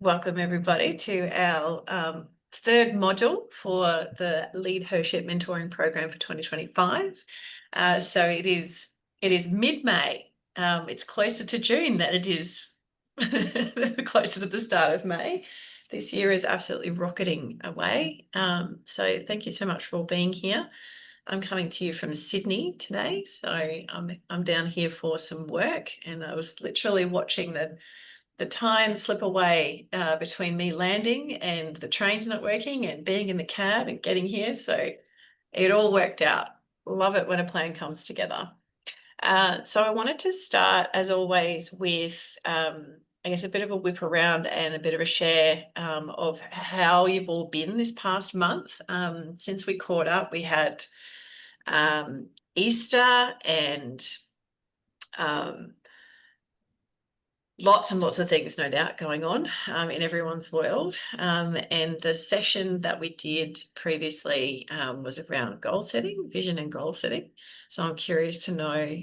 Welcome everybody to our third module for the Lead Hership Mentoring Program for 2025. So it is mid-May. It's closer to June than it is closer to the start of May. This year is absolutely rocketing away. So thank you so much for being here. I'm coming to you from Sydney today, so I'm down here for some work, and I was literally watching the time slip away between me landing and the trains not working and being in the cab and getting here. So it all worked out. Love it when a plan comes together. So I wanted to start, as always, with I guess a bit of a whip around and a bit of a share of how you've all been this past month. Since we caught up, we had Easter and lots and lots of things, no doubt, going on in everyone's world. And the session that we did previously was around goal setting, vision and goal setting. So I'm curious to know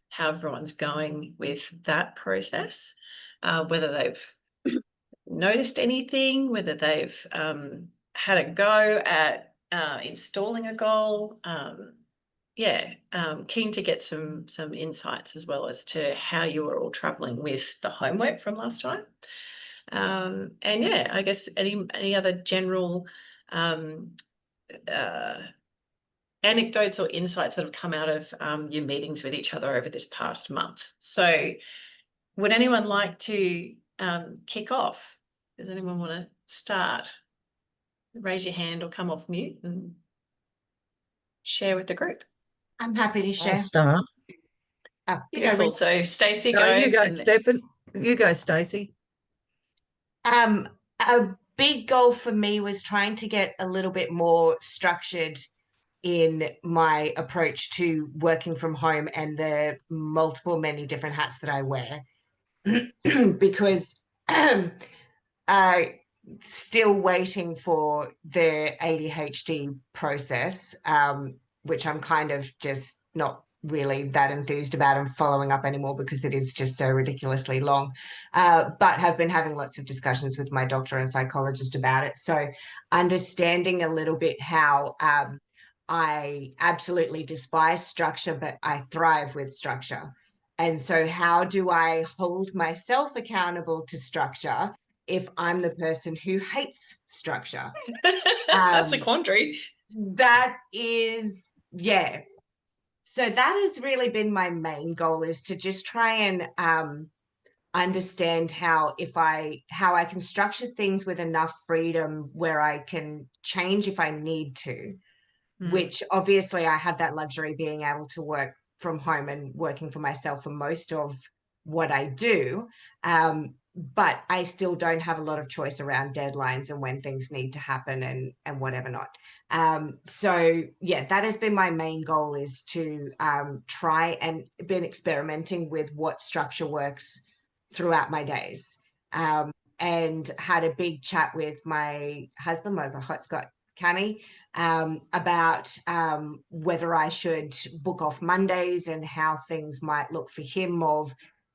how everyone's going with that process, whether they've noticed anything, whether they've had a go at installing a goal. Keen to get some insights as well as to how you were all traveling with the homework from last time. And yeah, I guess any other general anecdotes or insights that have come out of your meetings with each other over this past month. So would anyone like to kick off? Does anyone want to start? Raise your hand or come off mute and share with the group. I'm happy to share. I'll start. Oh, Beautiful. So Stacey, No, go. you go, Stephen. You go, Stacey. A big goal for me was trying to get a little bit more structured in my approach to working from home and the many different hats that I wear. Because still waiting for the ADHD process, which I'm kind of just not really that enthused about and following up anymore because it is just so ridiculously long. But have been having lots of discussions with my doctor and psychologist about it. So understanding a little bit how I absolutely despise structure, but I thrive with structure. And so how do I hold myself accountable to structure if I'm the person who hates structure? That's a quandary. That is, yeah. So that has really been my main goal, is to just try and understand how I can structure things with enough freedom where I can change if I need to, which obviously I have that luxury being able to work from home and working for myself for most of what I do. But I still don't have a lot of choice around deadlines and when things need to happen and whatever not. So yeah, that has been my main goal, is to try and been experimenting with what structure works throughout my days. And had a big chat with my husband, my hotspot Cami, about whether I should book off Mondays and how things might look for him, of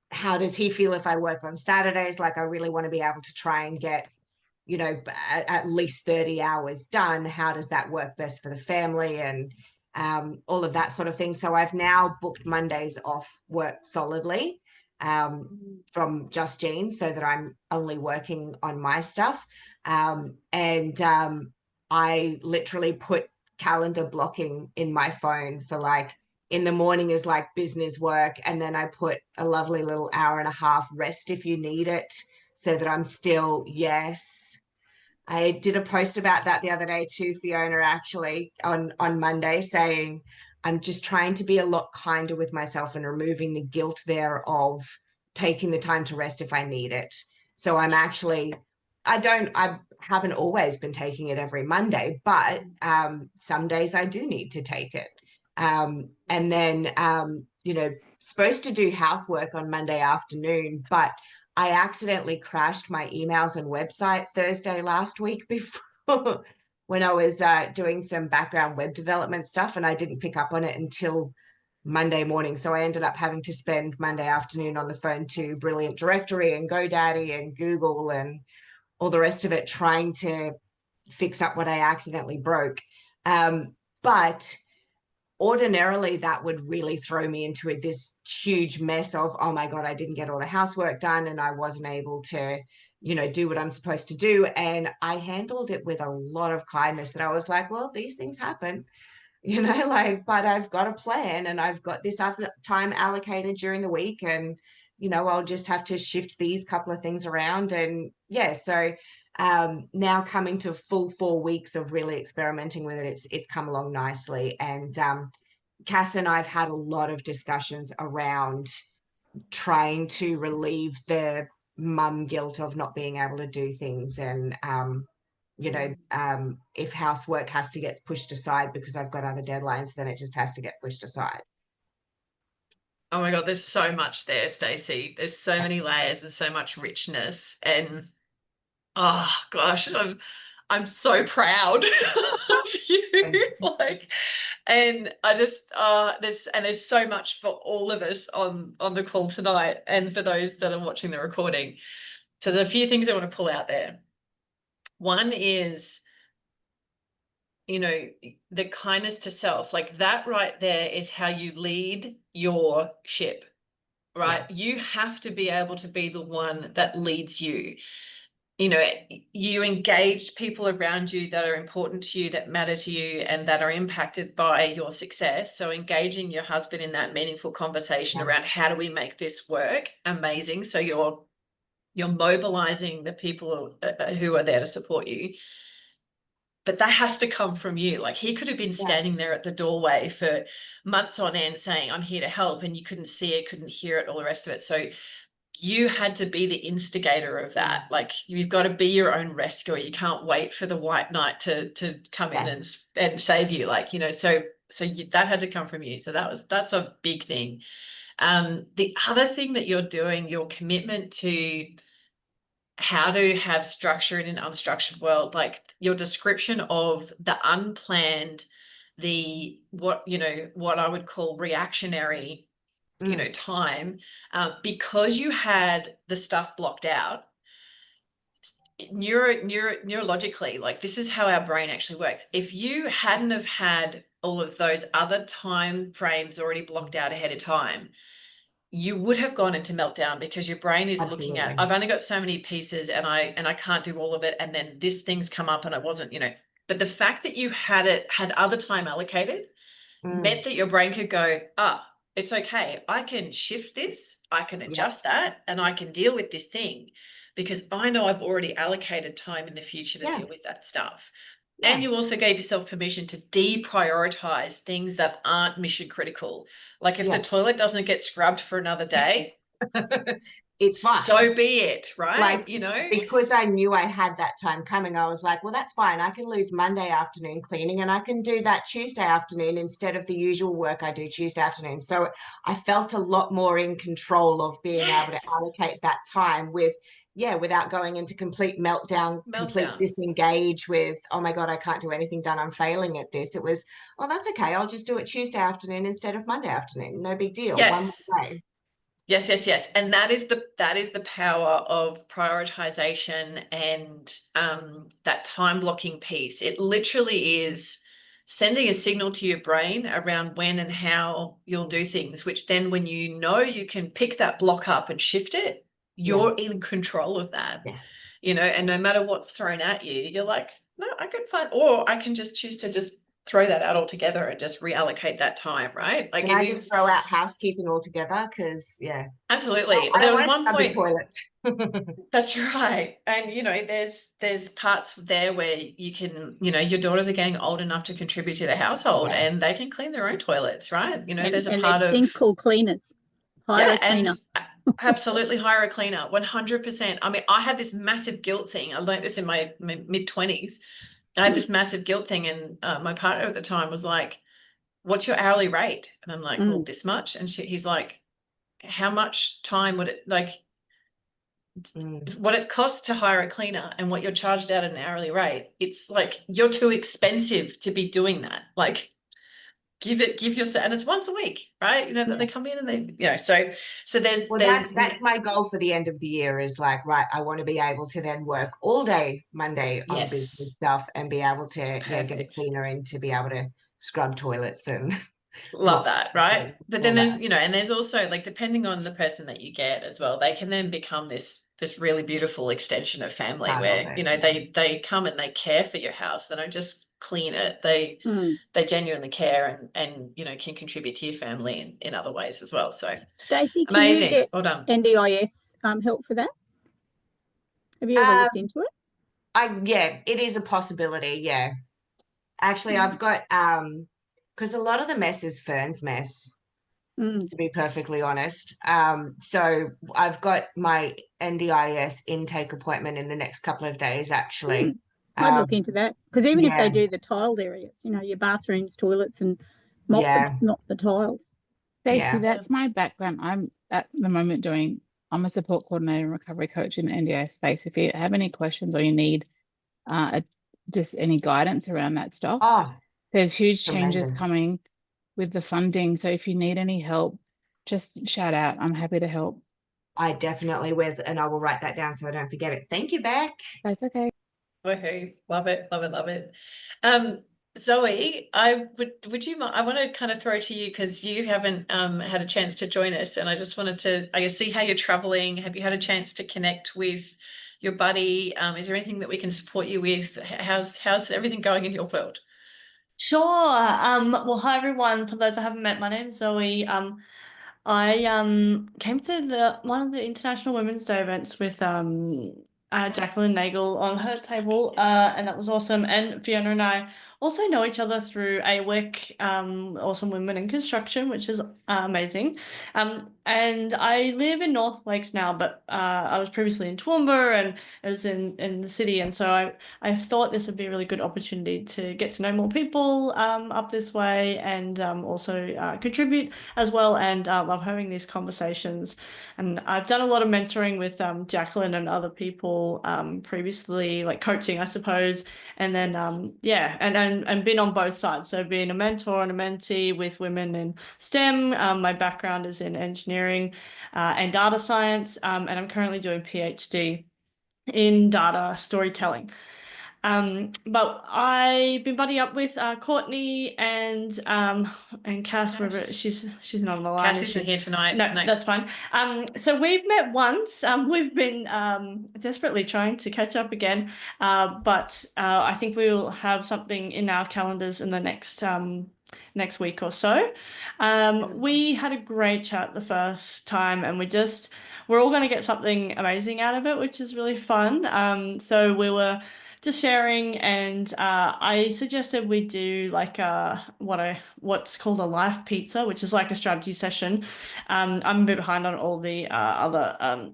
how does he feel if I work on Saturdays? Like, I really want to be able to try and get, at least 30 hours done. How does that work best for the family, and all of that sort of thing. So I've now booked Mondays off work solidly from Justine, so that I'm only working on my stuff. I literally put calendar blocking in my phone for, like, in the morning is like business work, and then I put a lovely little hour and a half rest if you need it, so that I'm still, yes. I did a post about that the other day too, Fiona, actually, on Monday, saying I'm just trying to be a lot kinder with myself and removing the guilt there of taking the time to rest if I need it. So I'm actually, I haven't always been taking it every Monday, but some days I do need to take it. And then, supposed to do housework on Monday afternoon, but I accidentally crashed my emails and website Thursday last week before when I was doing some background web development stuff, and I didn't pick up on it until Monday morning. So I ended up having to spend Monday afternoon on the phone to Brilliant Directory and GoDaddy and Google and all the rest of it, trying to fix up what I accidentally broke. But ordinarily that would really throw me into this huge mess of, oh my God, I didn't get all the housework done and I wasn't able to, do what I'm supposed to do. And I handled it with a lot of kindness, that I was like, well, these things happen, but I've got a plan and I've got this time allocated during the week, and I'll just have to shift these couple of things around. And yeah, so now coming to full 4 weeks of really experimenting with it, it's come along nicely. And Cass and I've had a lot of discussions around trying to relieve the mum guilt of not being able to do things. And if housework has to get pushed aside because I've got other deadlines, then it just has to get pushed aside. Oh my God, there's so much there, Stacey. There's so many layers and so much richness. And oh gosh, I'm so proud of you. Like, and I just there's so much for all of us on the call tonight, and for those that are watching the recording. So there's a few things I want to pull out there. One is, the kindness to self. Like, that right there is how you lead your ship, right? Yeah. You have to be able to be the one that leads you. You engage people around you that are important to you, that matter to you, and that are impacted by your success. So engaging your husband in that meaningful conversation around, how do we make this work? Amazing. So you're mobilizing the people who are there to support you. But that has to come from you. Like, he could have been standing there at the doorway for months on end saying, I'm here to help, and you couldn't see it, couldn't hear it, all the rest of it. So you had to be the instigator of that. Like, you've got to be your own rescuer. You can't wait for the white knight to come in and save you. Like, so that had to come from you. So that's a big thing. The other thing that you're doing, your commitment to how to have structure in an unstructured world, like your description of the unplanned, what I would call reactionary time, because you had the stuff blocked out. Neurologically, like, this is how our brain actually works. If you hadn't have had all of those other time frames already blocked out ahead of time, you would have gone into meltdown, because your brain is looking at, I've only got so many pieces and I can't do all of it, and then this thing's come up and it wasn't, but the fact that you had other time allocated meant that your brain could go, it's okay, I can shift this, I can adjust that, and I can deal with this thing, because I know I've already allocated time in the future to deal with that stuff. And you also gave yourself permission to deprioritize things that aren't mission critical. Like, if the toilet doesn't get scrubbed for another day, it's fine. So be it, right? Like, because I knew I had that time coming, I was like, well, that's fine. I can lose Monday afternoon cleaning, and I can do that Tuesday afternoon instead of the usual work I do Tuesday afternoon. So I felt a lot more in control of being able to allocate that time without going into complete meltdown, complete disengage with, oh my God, I can't do anything done, I'm failing at this. It was, oh, that's okay, I'll just do it Tuesday afternoon instead of Monday afternoon. No big deal. One more day. Yes. And that is the power of prioritization and that time blocking piece. It literally is sending a signal to your brain around when and how you'll do things, which then, when you can pick that block up and shift it, you're in control of that. Yes. And no matter what's thrown at you, you're like, no, I can find, or I can just choose to just throw that out altogether and just reallocate that time, right? Like, I just throw out housekeeping altogether, because absolutely. I There don't was one want to scrub point. the toilets. That's right. And there's parts there where you can, your daughters are getting old enough to contribute to the household, and they can clean their own toilets, right? There's a part of things called cleaners. Hire a cleaner. Absolutely, hire a cleaner, 100%. I mean, I had this massive guilt thing. I learned this in my mid-20s. I had this massive guilt thing, and my partner at the time was like, what's your hourly rate? And I'm like, well, this much. And he's like, how much time would it, like, what it costs to hire a cleaner and what you're charged at an hourly rate? It's like, you're too expensive to be doing that. Like, give yourself, and it's once a week, right? That they come in and they, so there's Well, that's my goal for the end of the year is like, right, I want to be able to then work all day Monday on business yes, stuff and be able to get a perfect. cleaner in to be able to scrub toilets and Love that, right? But then all there's, that. and there's also, like, depending on the person that you get as well, they can then become this really beautiful extension of family I love where, it. Yeah. they come and they care for your house. They don't just clean it. They genuinely care and can contribute to your family in other ways as well. So Stacey, can you amazing. get Well done. NDIS help for that? Have you ever looked into it? Yeah, it is a possibility. Yeah. Actually, I've got because a lot of the mess is Fern's mess, to be perfectly honest. So I've got my NDIS intake appointment in the next couple of days, actually. I'd look into that, because even if yeah, they do the tiled areas, your bathrooms, toilets, and mop yeah, the tiles. Stacey, yeah. that's my background. I'm at the moment I'm a support coordinator and recovery coach in the NDI space. If you have any questions or you need just any guidance around that stuff, Oh, there's huge changes tremendous. coming with the funding. So if you need any help, just shout out. I'm happy to help. I definitely and I will write that down so I don't forget it. Thank you, Beck. That's okay. Woohoo. Love it, love it, love it. Zoe, would you mind, I want to kind of throw to you because you haven't had a chance to join us, and I just wanted to, I guess, see how you're traveling. Have you had a chance to connect with your buddy? Is there anything that we can support you with? How's everything going in your world? Sure. Well, hi everyone. For those I haven't met, my name's Zoe. I came to one of the International Women's Day events with Jacqueline Nagel on her table, and that was awesome. And Fiona and I also know each other through AWEC, Awesome Women in Construction, which is amazing. And I live in North Lakes now, but I was previously in Toowoomba and I was in the city, and so I thought this would be a really good opportunity to get to know more people up this way, and also contribute as well, and love having these conversations. And I've done a lot of mentoring with Jacqueline and other people previously, like coaching, I suppose, and then and been on both sides. So being a mentor and a mentee with women in STEM. My background is in engineering and data science, and I'm currently doing PhD in data storytelling. But I've been buddying up with Courtney and Cass. Nice. She's not on the line. Cass isn't here tonight. No, that's fine. So we've met once. We've been desperately trying to catch up again, but I think we will have something in our calendars in the next week or so. We had a great chat the first time, and we're all going to get something amazing out of it, which is really fun. So we were just sharing, and I suggested we do like what's called a life pizza, which is like a strategy session. I'm a bit behind on all the other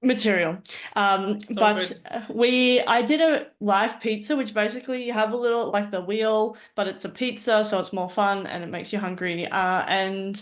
material, but I did a live pizza, which basically you have a little, like the wheel, but it's a pizza, so it's more fun and it makes you hungry, and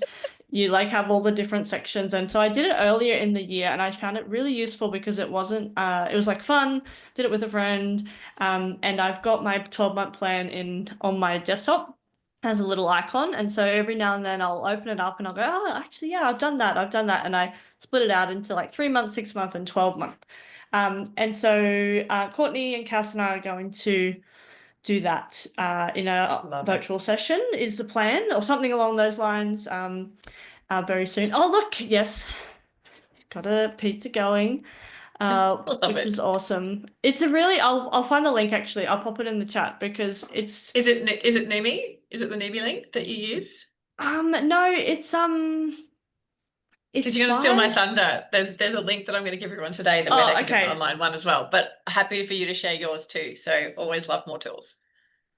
you like have all the different sections. And so I did it earlier in the year, and I found it really useful because it wasn't it was like fun. Did it with a friend, and I've got my 12-month plan on my desktop as a little icon, and so every now and then I'll open it up and I'll go, oh, actually, yeah, I've done that, and I split it out into like 3 month, 6 month, and 12 month. And so Courtney and Cass and I are going to do that in a virtual session is the plan, or something along those lines, very soon. Oh, look, yes, got a pizza going, which is awesome. It's a really, I'll find the link, actually. I'll pop it in the chat because it's... Is it Numi? Is it the Numi link that you use? No, it's because you're going to steal my thunder. There's a link that I'm going to give everyone today where they can do an online one as well. But happy for you to share yours too. So always love more tools.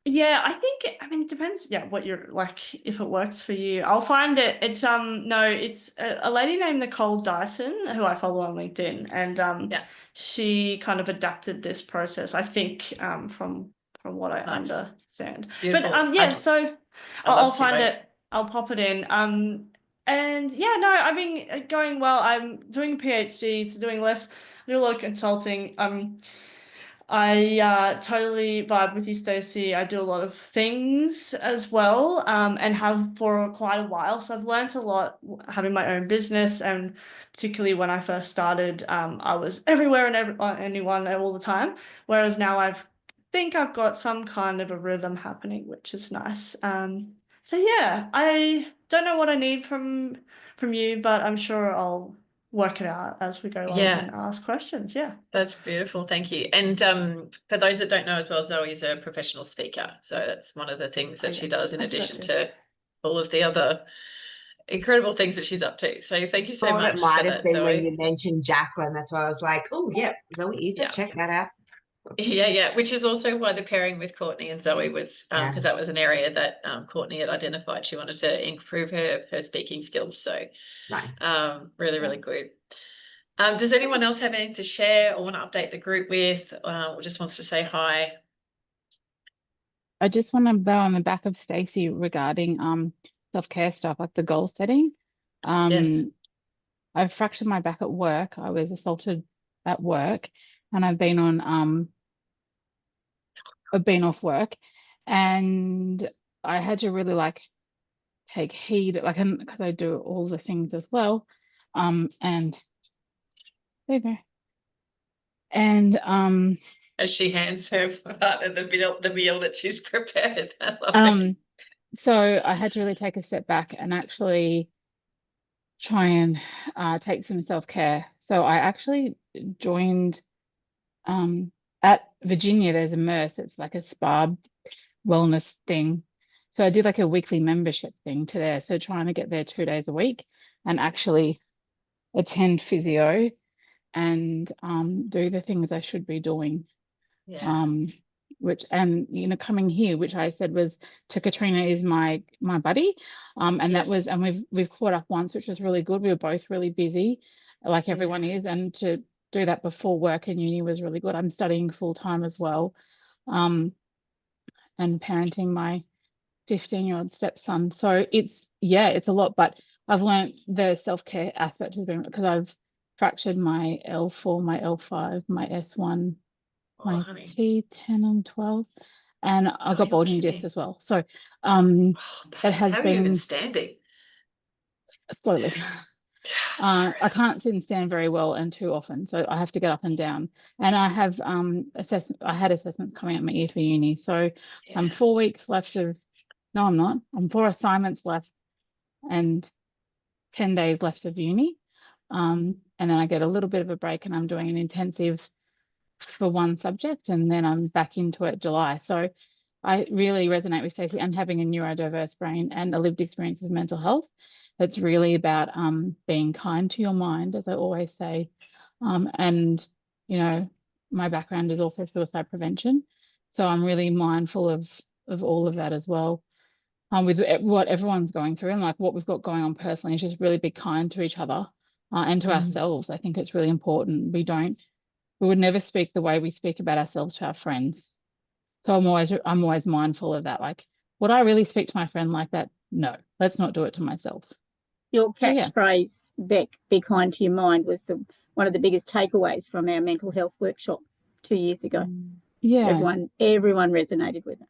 Yeah, I mean, it depends, what you're like, if it works for you. I'll find it. It's it's a lady named Nicole Dyson, who I follow on LinkedIn, and she kind of adapted this process, I think, from what I understand. Beautiful. But so I'll find it. I'll pop it in. And yeah, no, I've been going well. I'm doing a PhD, so doing less, I do a lot of consulting. I totally vibe with you, Stacey. I do a lot of things as well, and have for quite a while. So I've learned a lot having my own business, and particularly when I first started, I was everywhere and anyone all the time. Whereas now think I've got some kind of a rhythm happening, which is nice. So yeah, I don't know what I need from you, but I'm sure I'll work it out as we go along Yeah. and ask questions. Yeah. That's beautiful. Thank you. And for those that don't know as well, Zoe is a professional speaker. So that's one of the things that Oh, she yeah. does in That's addition good to all of the other incredible things that she's up to. So thank you so Thought much it for might have that, been when Zoe. you mentioned Jacqueline. That's why I was like, oh, yeah, Zoe Ether, Yeah. check that out. Yeah, which is also why the pairing with Courtney and Zoe was Yeah. because that was an area that Courtney had identified. She wanted to improve her speaking skills. So Nice. really good. Does anyone else have anything to share or want to update the group with, or just wants to say hi? I just want to bow on the back of Stacey regarding self-care stuff, like the goal setting. Yes. I've fractured my back at work. I was assaulted at work, and I've been off work, and I had to really like take heed, like, because I do all the things as well. And there you go. And As she hands her partner the meal that she's prepared. I love it. so I had to really take a step back and actually try and take some self-care. So I actually joined at Virginia, there's a Immerse, it's like a spa wellness thing. So I did like a weekly membership thing to there. So trying to get there 2 days a week and actually attend physio and do the things I should be doing. Yeah. Which, and coming here, which I said was to Katrina, is my buddy. And that was, Yes. and we've caught up once, which was really good. We were both really busy, like everyone is, and to do that before work and uni was really good. I'm studying full time as well, and parenting my 15-year-old stepson. So it's a lot, but I've learned the self-care aspect has been, because I've fractured my L4, my L5, my S1, Oh, my honey. T10 and 12, and I Oh, got you're bulging discs kidding. as well. So it Oh, babe, has how are you even been standing? slowly. I can't sit and stand very well and too often, so I have to get up and down. And I have I had assessments coming up my ear for uni. So I'm 4 weeks left of, no, I'm not. I'm 4 assignments left and 10 days left of uni. And then I get a little bit of a break and I'm doing an intensive for one subject, and then I'm back into it July. So I really resonate with Stacey, and having a neurodiverse brain and a lived experience of mental health. It's really about being kind to your mind, as I always say. And my background is also suicide prevention, so I'm really mindful of all of that as well. With what everyone's going through and like what we've got going on personally, is just really be kind to each other and to ourselves. I think it's really important. We would never speak the way we speak about ourselves to our friends. So I'm always mindful of that. Like, would I really speak to my friend like that? No, let's not do it to myself. Your So, yeah. catchphrase, Beck, be kind to your mind, was one of the biggest takeaways from our mental health workshop 2 years ago. Yeah. Everyone resonated with it.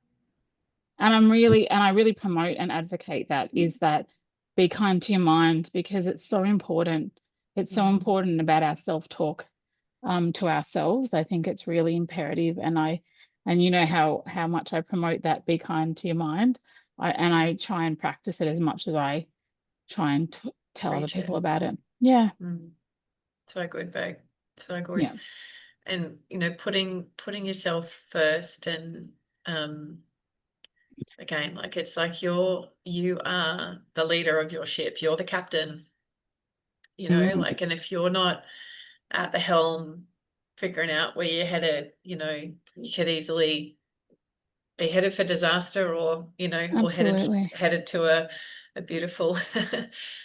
And I really promote and advocate that, is that be kind to your mind, because it's so important. It's so important about our self-talk to ourselves. I think it's really imperative, and you know how much I promote that, be kind to your mind. I try and practice it as much as I try and tell other people about it. Yeah. So good, babe. So good. Yeah. And putting yourself first, and again, like, it's like you are the leader of your ship, you're the captain, like, and if you're not at the helm figuring out where you're headed, you could easily be headed for disaster, or or Absolutely. headed to a beautiful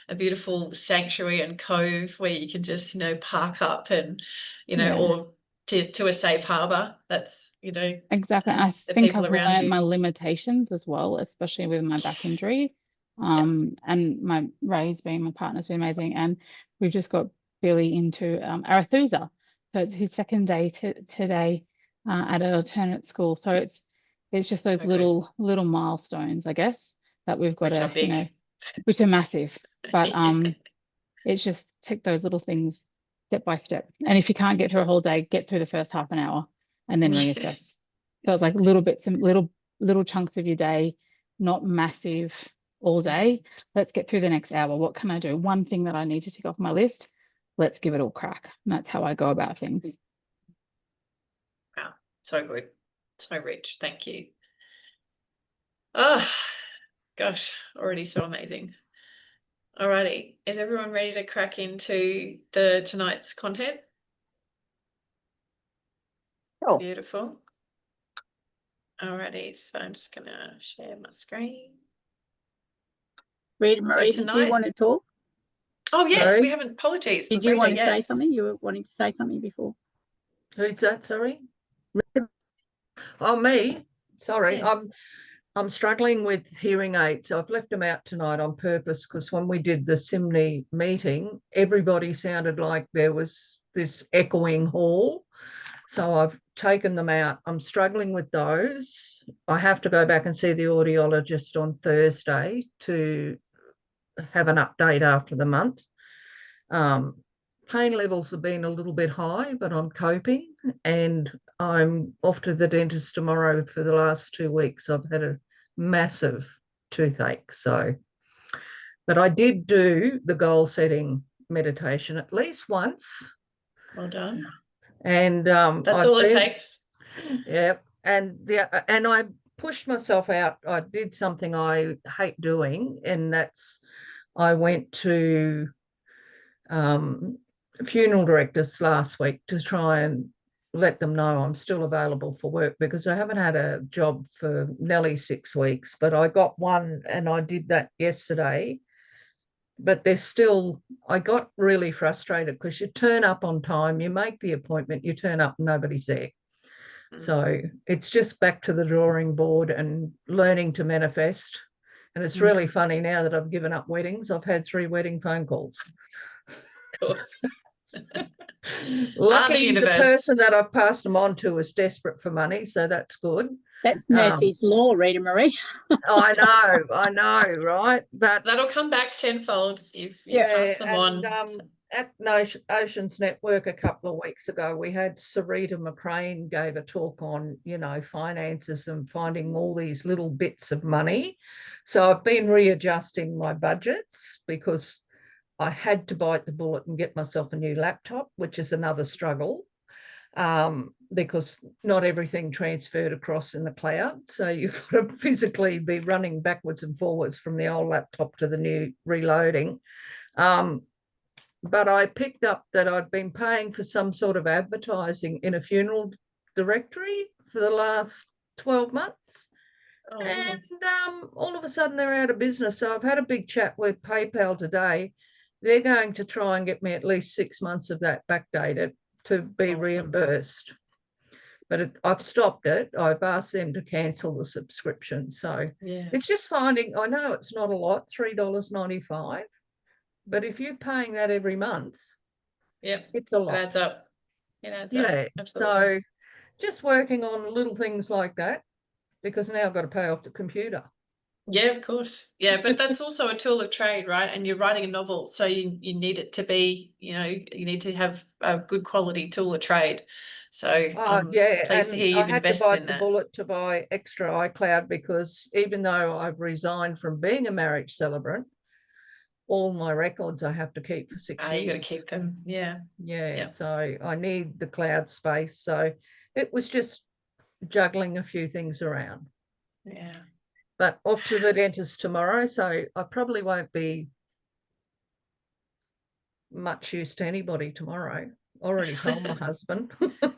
a beautiful sanctuary and cove where you can just park up and Yeah. or to a safe harbor that's Exactly. and I the think people I've around learned you. my limitations as well, especially with my back injury. And my Ray's been, my partner's been amazing, and we've just got Billy into Arethusa. So it's his second day today at an alternate school. So it's just those So good. little milestones, I guess, that we've got Which to, are big. which are massive. But it's just take those little things step by step. And if you can't get through a whole day, get through the first half an hour and then reassess. So it's like little bits and little chunks of your day, not massive all day. Let's get through the next hour. What can I do? One thing that I need to tick off my list. Let's give it all crack. And that's how I go about things. Wow, so good. So rich. Thank you. Oh, gosh, already so amazing. Alrighty. Is everyone ready to crack into tonight's content? Oh, Beautiful. Alrighty, so I'm just gonna share my screen. Rita So Marie, did you tonight- want to talk? Oh yes, Sorry? we haven't. Apologies. Did you Rita, want to say yes. something? You were wanting to say something before. Who's that? Sorry. Oh, me. Sorry. Yes. I'm struggling with hearing aids. I've left them out tonight on purpose because when we did the SIMNI meeting, everybody sounded like there was this echoing hall. So I've taken them out. I'm struggling with those. I have to go back and see the audiologist on Thursday to have an update after the month. Pain levels have been a little bit high, but I'm coping, and I'm off to the dentist tomorrow. For the last 2 weeks, I've had a massive toothache. So, but I did do the goal setting meditation at least once. Well done. And That's all it takes. Yeah. And I pushed myself out. I did something I hate doing, and that's I went to funeral directors last week to try and let them know I'm still available for work, because I haven't had a job for nearly 6 weeks, but I got one and I did that yesterday. But there's still, I got really frustrated because you turn up on time, you make the appointment, you turn up, nobody's there. So it's just back to the drawing board and learning to manifest. And it's really funny now that I've given up weddings. I've had 3 wedding phone calls. Of course. Lucky the universe. person that I've passed them on to is desperate for money, so that's good. That's Murphy's Law, Rita Marie. I know, right? But That'll come back tenfold if you pass them on. At Oceans Network a couple of weeks ago, we had Sarita McCrane gave a talk on, finances and finding all these little bits of money. So I've been readjusting my budgets because I had to bite the bullet and get myself a new laptop, which is another struggle, because not everything transferred across in the cloud. So you've got to physically be running backwards and forwards from the old laptop to the new, reloading. But I picked up that I'd been paying for some sort of advertising in a funeral directory for the last 12 months. Oh, and all of a sudden they're out of business. So I've had a big chat with PayPal today. They're going to try and get me at least 6 months of that backdated to be reimbursed. But I've stopped it. I've asked them to cancel the subscription. So it's just finding, I know it's not a lot, $3.95. But if you're paying that every month, it's a lot. It adds up. It adds up. Absolutely. So just working on little things like that, because now I've got to pay off the computer. Yeah, of course. Yeah, but that's also a tool of trade, right? And you're writing a novel, so you need it to be, you need to have a good quality tool of trade. So I'm pleased to hear you've invested in that. I had to bite the bullet to buy extra iCloud, because even though I've resigned from being a marriage celebrant, all my records I have to keep for 6 years. You got to keep them. Yeah. So I need the cloud space. So it was just juggling a few things around. Yeah. But off to the dentist tomorrow, so I probably won't be much use to anybody tomorrow. Already told my husband.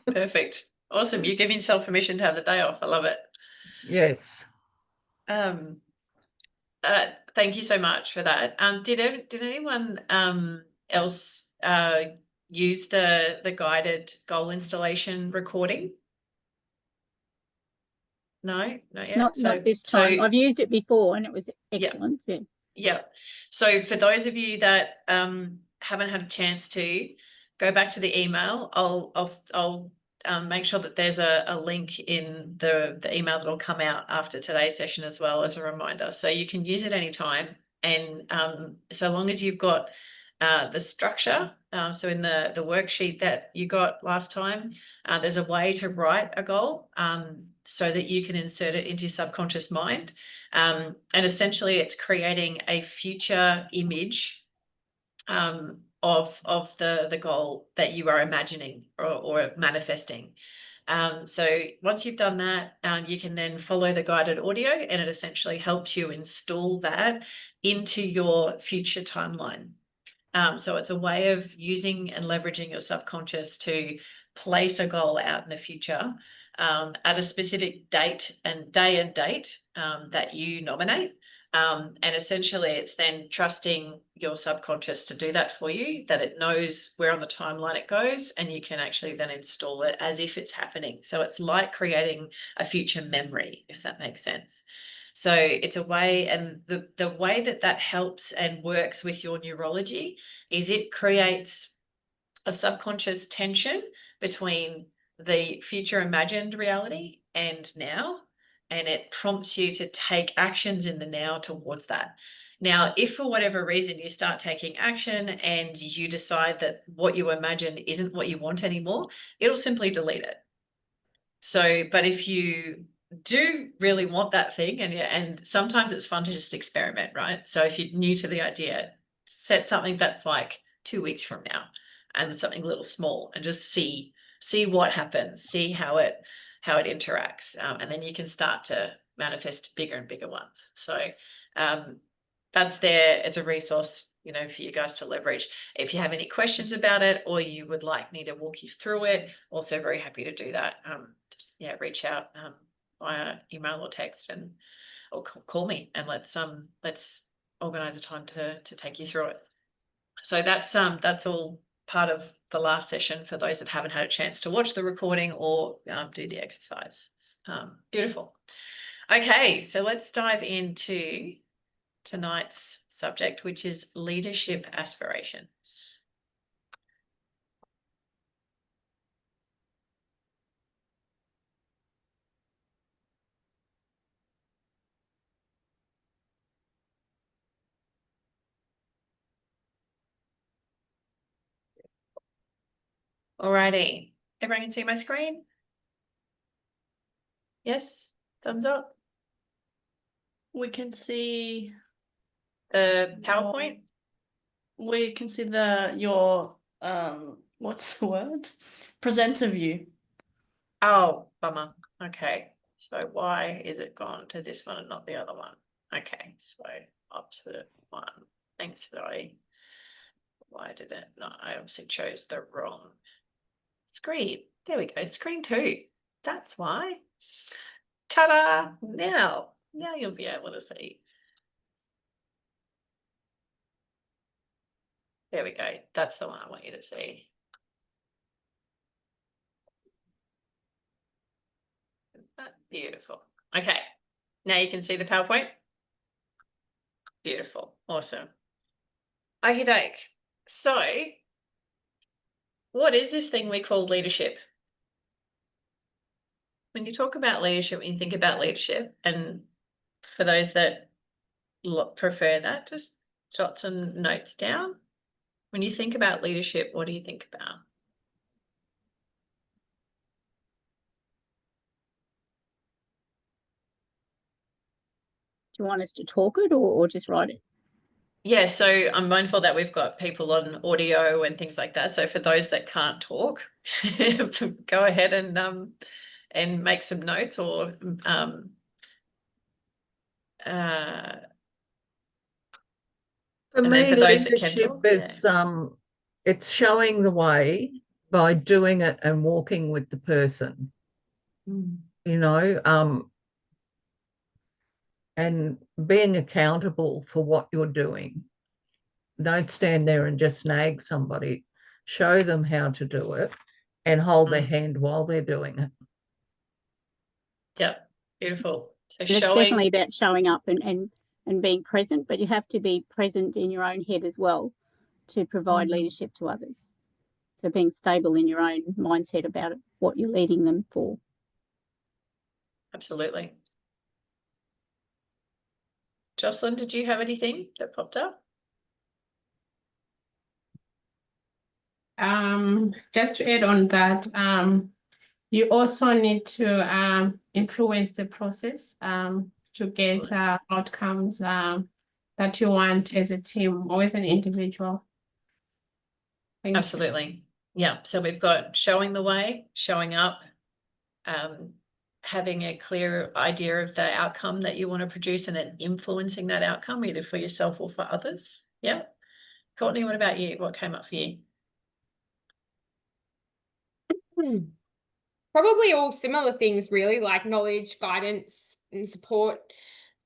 Perfect. Awesome. You're giving yourself permission to have the day off. I love it. Yes. Thank you so much for that. Did anyone else use the guided goal installation recording? No, not yet. Not this time. I've used it before and it was excellent. Yeah. So for those of you that haven't had a chance to go back to the email, I'll make sure that there's a link in the email that will come out after today's session as well as a reminder. So you can use it anytime. And so long as you've got the structure, so in the worksheet that you got last time, there's a way to write a goal so that you can insert it into your subconscious mind. And essentially it's creating a future image of the goal that you are imagining or manifesting. So once you've done that, you can then follow the guided audio, and it essentially helps you install that into your future timeline. So it's a way of using and leveraging your subconscious to place a goal out in the future at a specific date and date that you nominate. And essentially it's then trusting your subconscious to do that for you, that it knows where on the timeline it goes, and you can actually then install it as if it's happening. So it's like creating a future memory, if that makes sense. So it's a way, and the way that helps and works with your neurology is it creates a subconscious tension between the future imagined reality and now, and it prompts you to take actions in the now towards that. Now, if for whatever reason you start taking action and you decide that what you imagine isn't what you want anymore, it'll simply delete it. So, but if you do really want that thing, and sometimes it's fun to just experiment, right? So if you're new to the idea, set something that's like 2 weeks from now, and something a little small, and just see what happens, see how it interacts, and then you can start to manifest bigger and bigger ones. So that's there. It's a resource, you know, for you guys to leverage. If you have any questions about it, or you would like me to walk you through it, also very happy to do that. Just reach out via email or text, or call me, and let's organize a time to take you through it. So that's all part of the last session for those that haven't had a chance to watch the recording or do the exercise. Beautiful. Okay, so let's dive into tonight's subject, which is leadership aspirations. Alrighty, everyone can see my screen? Yes, thumbs up. We can see The PowerPoint? we can see your what's the word? Presenter view. Oh, bummer. Okay, so why is it gone to this one and not the other one? Okay, so up to one. Thanks, Zoe. Why did it not? I obviously chose the wrong screen. There we go, screen 2. That's why. Ta-da! Now you'll be able to see. There we go. That's the one I want you to see. Beautiful. Okay, now you can see the PowerPoint. Beautiful. Awesome. Okie doke. So what is this thing we call leadership? When you talk about leadership, when you think about leadership, and for those that prefer that, just jot some notes down. When you think about leadership, what do you think about? Do you want us to talk it or just write it? Yeah, so I'm mindful that we've got people on audio and things like that. So for those that can't talk, go ahead and make some notes, or For and me, then for those that can leadership talk, is it's showing the way by doing it and walking with the person. You know, and being accountable for what you're doing. Don't stand there and just nag somebody. Show them how to do it and hold their hand while they're doing it. Yeah, beautiful. So And it's definitely about showing up and being present, but you have to be present in your own head as well to provide leadership to others. So being stable in your own mindset about it what you're leading them for. Absolutely. Jocelyn, did you have anything that popped up? Just to add on that, you also need to influence the process to get outcomes that you want as a team or as an individual. Thank you. Absolutely. Yeah. So we've got showing the way, showing up, having a clear idea of the outcome that you want to produce, and then influencing that outcome either for yourself or for others. Yeah. Courtney, what about you? What came up for you? Probably all similar things, really, like knowledge, guidance, and support.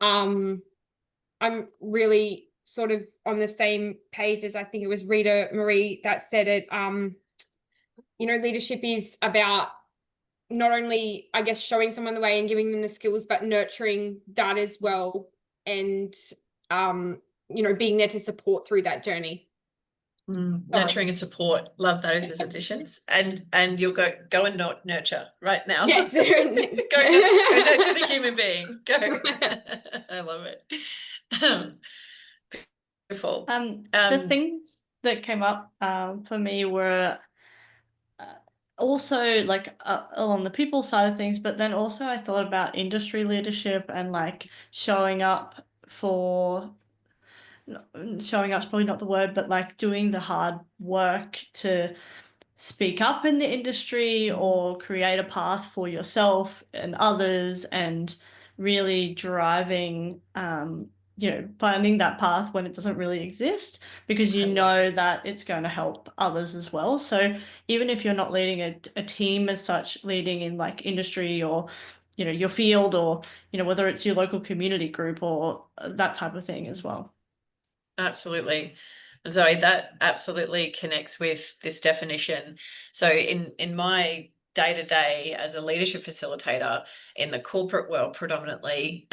I'm really sort of on the same page as I think it was Rita Marie that said it. You know, leadership is about not only, I guess, showing someone the way and giving them the skills, but nurturing that as well, and you know, being there to support through that journey. Nurturing and support. Love those as additions. And you'll go and not nurture right now. Yes. go nurture the human being. Go. I love it. Beautiful. The things that came up for me were also like along the people side of things, but then also I thought about industry leadership and like showing up for, showing up's probably not the word, but like doing the hard work to speak up in the industry or create a path for yourself and others, and really driving you know, finding that path when it doesn't really exist, because you know that it's going to help others as well. So even if you're not leading a team as such, leading in like industry or, you know, your field, or, you know, whether it's your local community group or that type of thing as well. Absolutely. And Zoe, that absolutely connects with this definition. So in my day-to-day as a leadership facilitator in the corporate world predominantly,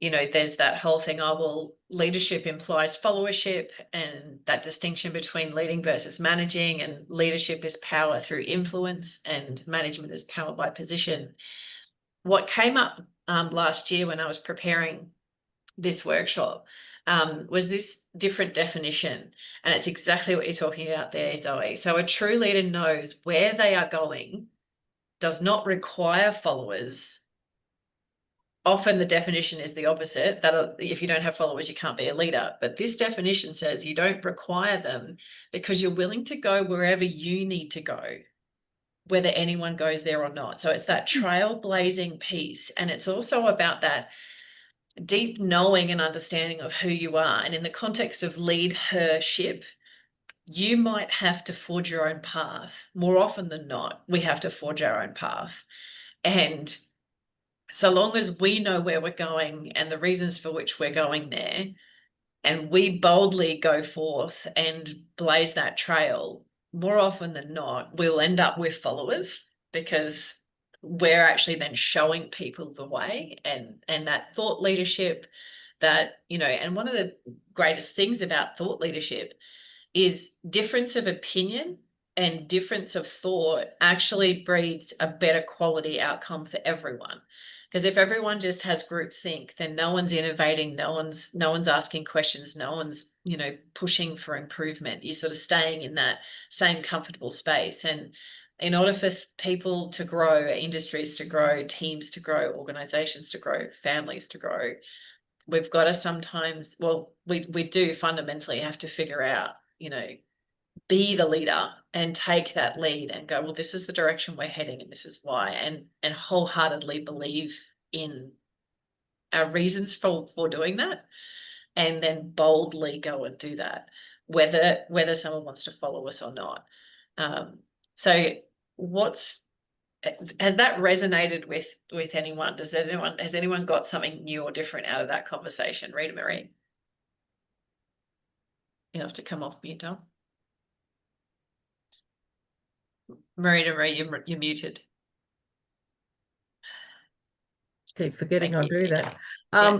you know, there's that whole thing, oh, well, leadership implies followership, and that distinction between leading versus managing, and leadership is power through influence and management is power by position. What came up last year when I was preparing this workshop was this different definition, and it's exactly what you're talking about there, Zoe. So a true leader knows where they are going, does not require followers. Often the definition is the opposite, that if you don't have followers, you can't be a leader. But this definition says you don't require them because you're willing to go wherever you need to go, whether anyone goes there or not. So it's that trailblazing piece. And it's also about that deep knowing and understanding of who you are. And in the context of leadership, you might have to forge your own path. More often than not, we have to forge our own path. And so long as we know where we're going and the reasons for which we're going there, and we boldly go forth and blaze that trail, more often than not, we'll end up with followers, because we're actually then showing people the way, and that thought leadership that, you know, and one of the greatest things about thought leadership is difference of opinion and difference of thought actually breeds a better quality outcome for everyone. Because if everyone just has group think, then no one's innovating, no one's asking questions, no one's, you know, pushing for improvement. You're sort of staying in that same comfortable space. And in order for people to grow, industries to grow, teams to grow, organizations to grow, families to grow, we've got to sometimes, well, we do fundamentally have to figure out, you know, be the leader and take that lead and go, well, this is the direction we're heading and this is why, and wholeheartedly believe in our reasons for doing that, and then boldly go and do that, whether someone wants to follow us or not. So has that resonated with anyone? Has anyone got something new or different out of that conversation? Rita Marie, you have to come off mute, Tom. Marita Marie, you're muted. Keep forgetting I Thank you. do that. Yeah.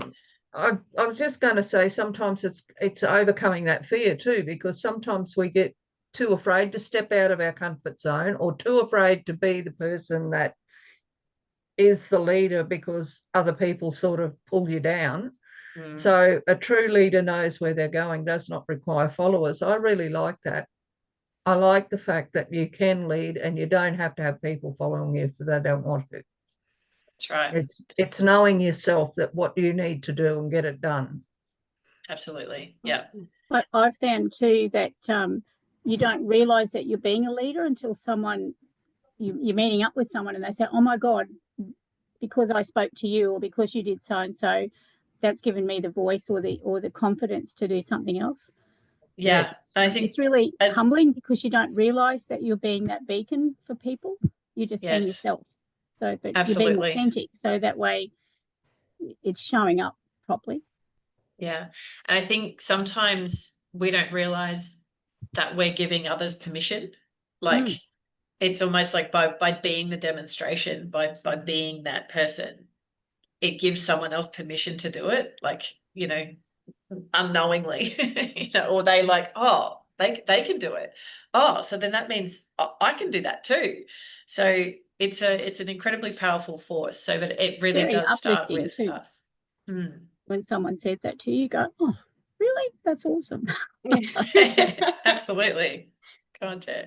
I was just going to say sometimes it's overcoming that fear too, because sometimes we get too afraid to step out of our comfort zone, or too afraid to be the person that is the leader because other people sort of pull you down. So a true leader knows where they're going, does not require followers. I really like that. I like the fact that you can lead and you don't have to have people following you if they don't want to. That's right. It's knowing yourself that what you need to do and get it done. Absolutely. Yeah. I've found too that you don't realise that you're being a leader until you're meeting up with someone and they say, oh my God, because I spoke to you or because you did so and so, that's given me the voice or the confidence to do something else. Yeah. Yes. I think it's really humbling because you don't realise that you're being that beacon for people. You're just being yourself. So, but absolutely. you're being authentic. So that way it's showing up properly. Yeah. And I think sometimes we don't realise that we're giving others permission. Like it's almost like by being the demonstration, by being that person, it gives someone else permission to do it. Like, you know, unknowingly, you know, or they like, oh, they can do it. Oh, so then that means I can do that too. So it's an incredibly powerful force. So but it really Very does start uplifting with too. us. When someone says that to you, you go, oh, really? That's awesome. Absolutely. Can't you?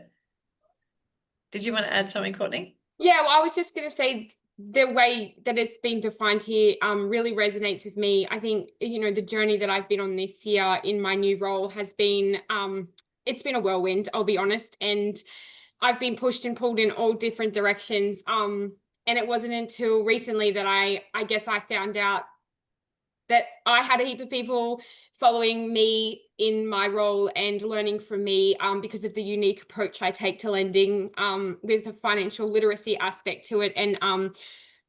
Did you want to add something, Courtney? Yeah, well, I was just going to say the way that it's been defined here really resonates with me. I think, you know, the journey that I've been on this year in my new role has been, it's been a whirlwind, I'll be honest. And I've been pushed and pulled in all different directions. And it wasn't until recently that I guess I found out that I had a heap of people following me in my role and learning from me because of the unique approach I take to lending with a financial literacy aspect to it. And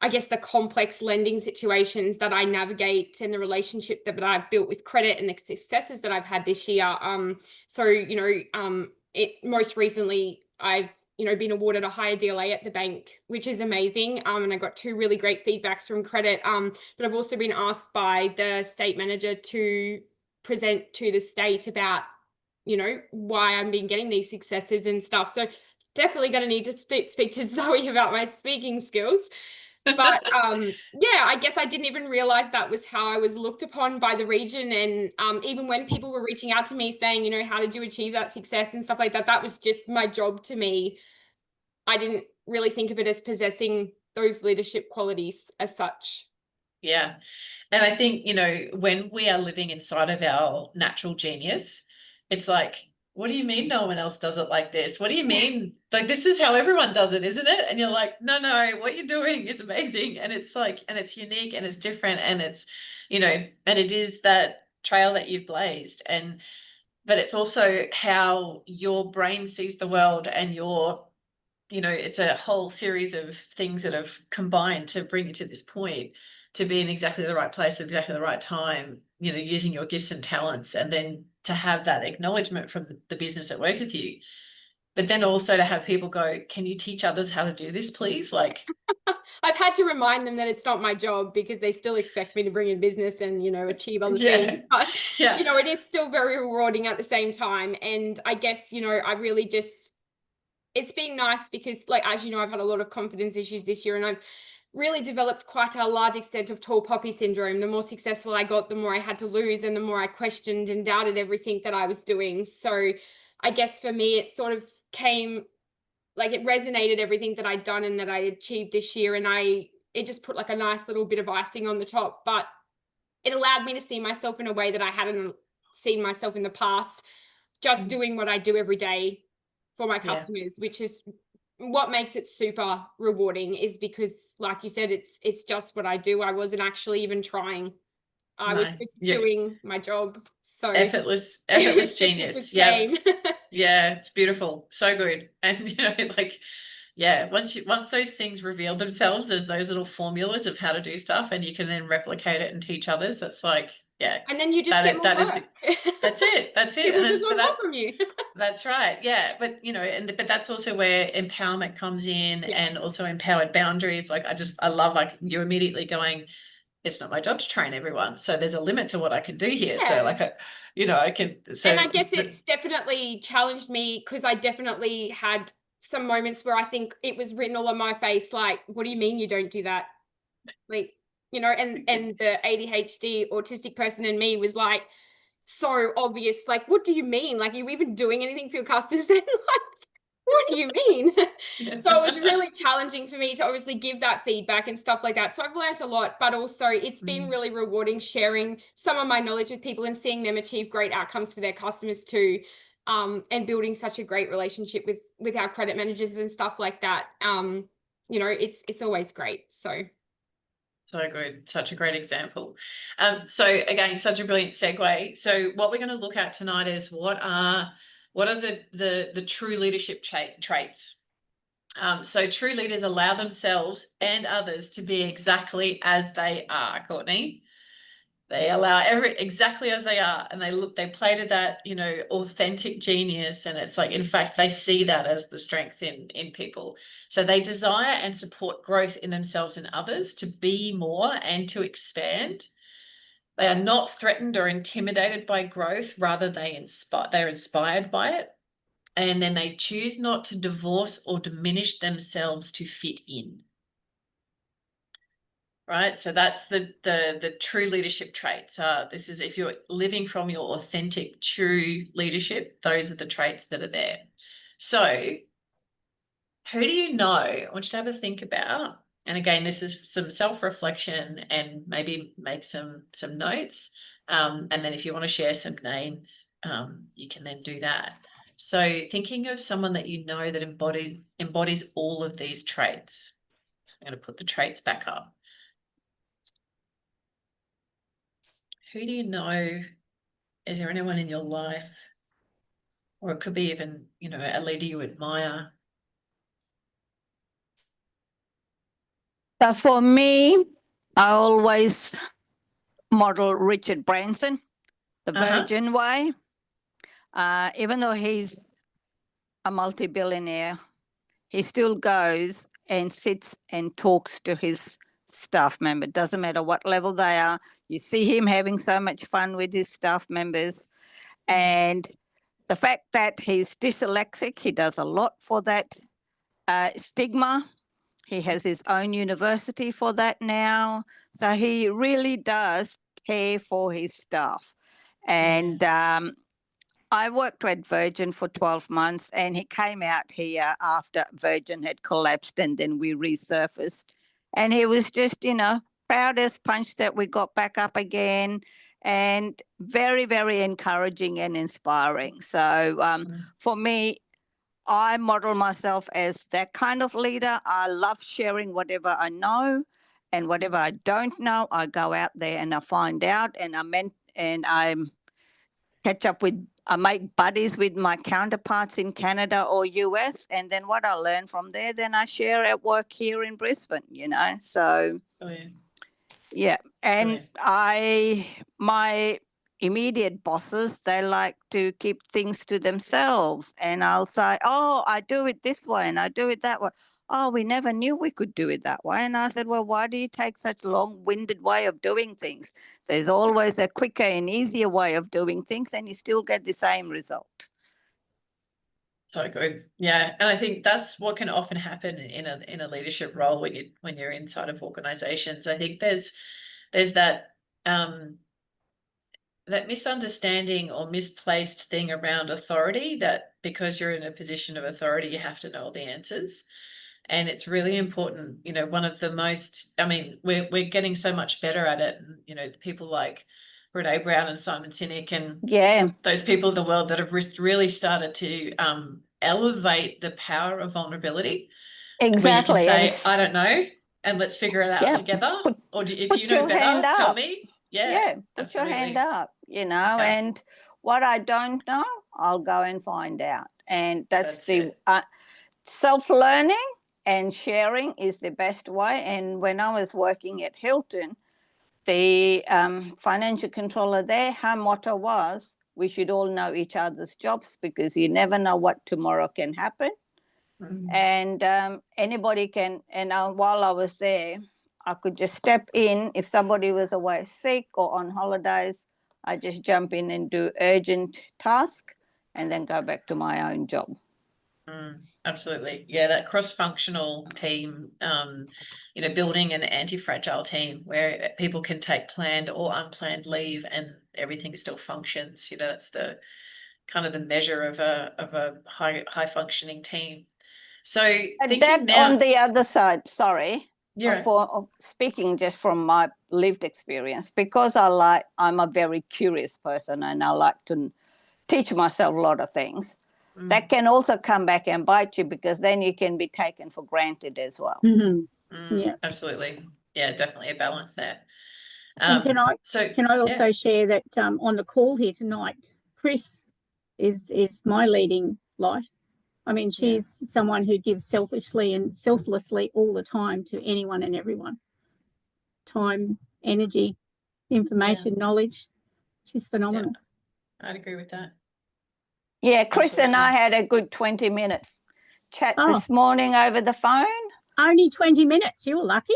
I guess the complex lending situations that I navigate and the relationship that I've built with credit and the successes that I've had this year. So, you know, most recently I've, you know, been awarded a higher DLA at the bank, which is amazing. And I got 2 really great feedbacks from credit. But I've also been asked by the state manager to present to the state about, you know, why I've been getting these successes and stuff. So definitely going to need to speak to Zoe about my speaking skills. But yeah, I guess I didn't even realize that was how I was looked upon by the region. And even when people were reaching out to me saying, you know, how did you achieve that success and stuff like that, that was just my job to me. I didn't really think of it as possessing those leadership qualities as such. Yeah. And I think, you know, when we are living inside of our natural genius, it's like, what do you mean no one else does it like this? What do you mean? Like, this is how everyone does it, isn't it? And you're like, no, what you're doing is amazing. And it's like, and it's unique and it's different. And it's, you know, and it is that trail that you've blazed. But it's also how your brain sees the world and your, you know, it's a whole series of things that have combined to bring you to this point, to be in exactly the right place at exactly the right time, you know, using your gifts and talents, and then to have that acknowledgement from the business that works with you. But then also to have people go, can you teach others how to do this, please? Like, I've had to remind them that it's not my job because they still expect me to bring in business and, you know, achieve other things. But, you know, it is still very rewarding at the same time. And I guess, you know, I really just, it's been nice because, like, as you know, I've had a lot of confidence issues this year and I've really developed quite a large extent of tall poppy syndrome. The more successful I got, the more I had to lose and the more I questioned and doubted everything that I was doing. So I guess for me, it sort of came, like, it resonated everything that I'd done and that I achieved this year. And it just put like a nice little bit of icing on the top, but it allowed me to see myself in a way that I hadn't seen myself in the past, just doing what I do every day for my customers, which is what makes it super rewarding, is because, like you said, it's just what I do. I wasn't actually even trying. I was just doing my job. So effortless genius. Yeah. Yeah, it's beautiful. So good. And, you know, like, yeah, once those things reveal themselves as those little formulas of how to do stuff, and you can then replicate it and teach others, it's like, yeah. And then you just get more work. That's it. People just want more from you. That's right. Yeah. But, you know, but that's also where empowerment comes in, and also empowered boundaries. Like, I love, like, you're immediately going, it's not my job to train everyone. So there's a limit to what I can do here. Yeah. So like, I can. So and I guess it's definitely challenged me because I definitely had some moments where I think it was written all on my face, like, what do you mean you don't do that? Like, and the ADHD autistic person in me was like, so obvious. Like, what do you mean? Like, are you even doing anything for your customers then? Like, what do you mean? So it was really challenging for me to obviously give that feedback and stuff like that. So I've learned a lot, but also it's been really rewarding sharing some of my knowledge with people and seeing them achieve great outcomes for their customers too. And building such a great relationship with our credit managers and stuff like that. It's always great. So good. Such a great example. So again, such a brilliant segue. So what we're going to look at tonight is what are the true leadership traits. So true leaders allow themselves and others to be exactly as they are, Courtney. They allow exactly as they are, and they play to that, authentic genius. And it's like, in fact, they see that as the strength in people. So they desire and support growth in themselves and others to be more and to expand. They are not threatened or intimidated by growth, rather they're inspired by it. And then they choose not to divorce or diminish themselves to fit in. Right, so that's the true leadership traits. This is if you're living from your authentic, true leadership, those are the traits that are there. So who do you know? I want you to have a think about, and again, this is some self-reflection and maybe make some notes. And then if you want to share some names, you can then do that. So thinking of someone that you know that embodies all of these traits. I'm going to put the traits back up. Who do you know? Is there anyone in your life? Or it could be even, a leader you admire. So for me, I always model Richard Branson, the Virgin way. Even though he's a multi-billionaire, he still goes and sits and talks to his staff member. Doesn't matter what level they are. You see him having so much fun with his staff members. And the fact that he's dyslexic, he does a lot for that stigma. He has his own university for that now. So he really does care for his staff. And I worked at Virgin for 12 months, and he came out here after Virgin had collapsed, and then we resurfaced. And he was just, proud as punch that we got back up again, and very, very encouraging and inspiring. So for me, I model myself as that kind of leader. I love sharing whatever I know, and whatever I don't know, I go out there and I find out, and I catch up with, I make buddies with my counterparts in Canada or US, and then what I learn from there, then I share at work here in Brisbane, So yeah. And my immediate bosses, they like to keep things to themselves, and I'll say, oh, I do it this way and I do it that way. Oh, we never knew we could do it that way. And I said, well, why do you take such long-winded way of doing things? There's always a quicker and easier way of doing things, and you still get the same result. So good. Yeah. And I think that's what can often happen in a leadership role when you're inside of organizations. I think there's that that misunderstanding or misplaced thing around authority, that because you're in a position of authority, you have to know all the answers. And it's really important, one of the most, we're getting so much better at it. And, people like Brene Brown and Simon Sinek and those people in the world that have really started to elevate the power of vulnerability. Exactly. Where you can say, I don't know, and let's figure it out together. If you know better, tell me. Yeah, put absolutely. your hand up, and what I don't know, I'll go and find out. And that's the self-learning and sharing is the best way. And when I was working at Hilton, the financial controller there, her motto was, we should all know each other's jobs, because you never know what tomorrow can happen. And anybody can, and while I was there, I could just step in. If somebody was away sick or on holidays, I just jump in and do urgent task and then go back to my own job. Absolutely. Yeah, that cross-functional team, building an anti-fragile team where people can take planned or unplanned leave and everything still functions. That's the kind of the measure of a high functioning team. So And that now, on the other side, sorry, yeah, for speaking just from my lived experience, because I'm a very curious person and I like to teach myself a lot of things. That can also come back and bite you, because then you can be taken for granted as well. Yeah, absolutely. Yeah, definitely a balance there. and can I also share that on the call here tonight, Chris is my leading light. I mean, she's someone who gives selfishly and selflessly all the time to anyone and everyone. Time, energy, information, knowledge. She's phenomenal. Yeah, I'd agree with that. Yeah, Chris and I had a good 20 minutes chat this morning over the phone. Only 20 minutes. You were lucky.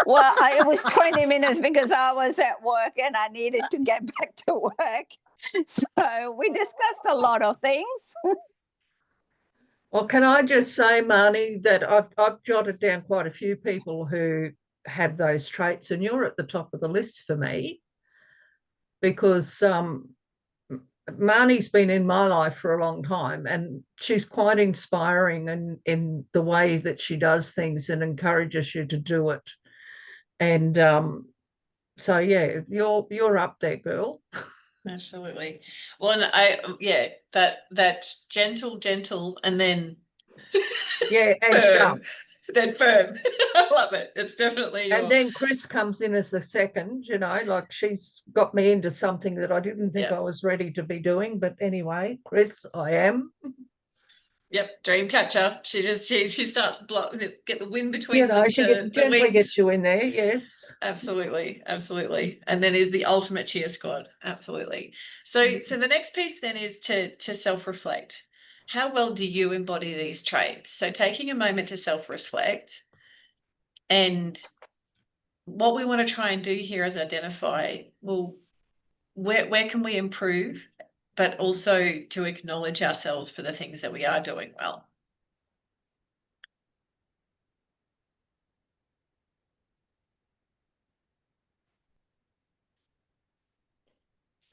Well, it was 20 minutes because I was at work and I needed to get back to work. So we discussed a lot of things. Well, can I just say, Marnie, that I've jotted down quite a few people who have those traits, and you're at the top of the list for me, because Marnie's been in my life for a long time, and she's quite inspiring in the way that she does things and encourages you to do it. And so yeah, you're up there, girl. Absolutely. Well, and that gentle, and then yeah, and firm. sharp. Then firm. I love it. It's definitely and then Chris comes in as a second, like she's got me into something that I didn't think I was ready to be doing. But anyway, Chris, I am. Yep, dream catcher. She starts to get the wind between she the gently wings. gets you in there, yes. Absolutely. And then is the ultimate cheer squad. Absolutely. So the next piece then is to self-reflect. How well do you embody these traits? So taking a moment to self-reflect, and what we want to try and do here is identify, well, where can we improve, but also to acknowledge ourselves for the things that we are doing well.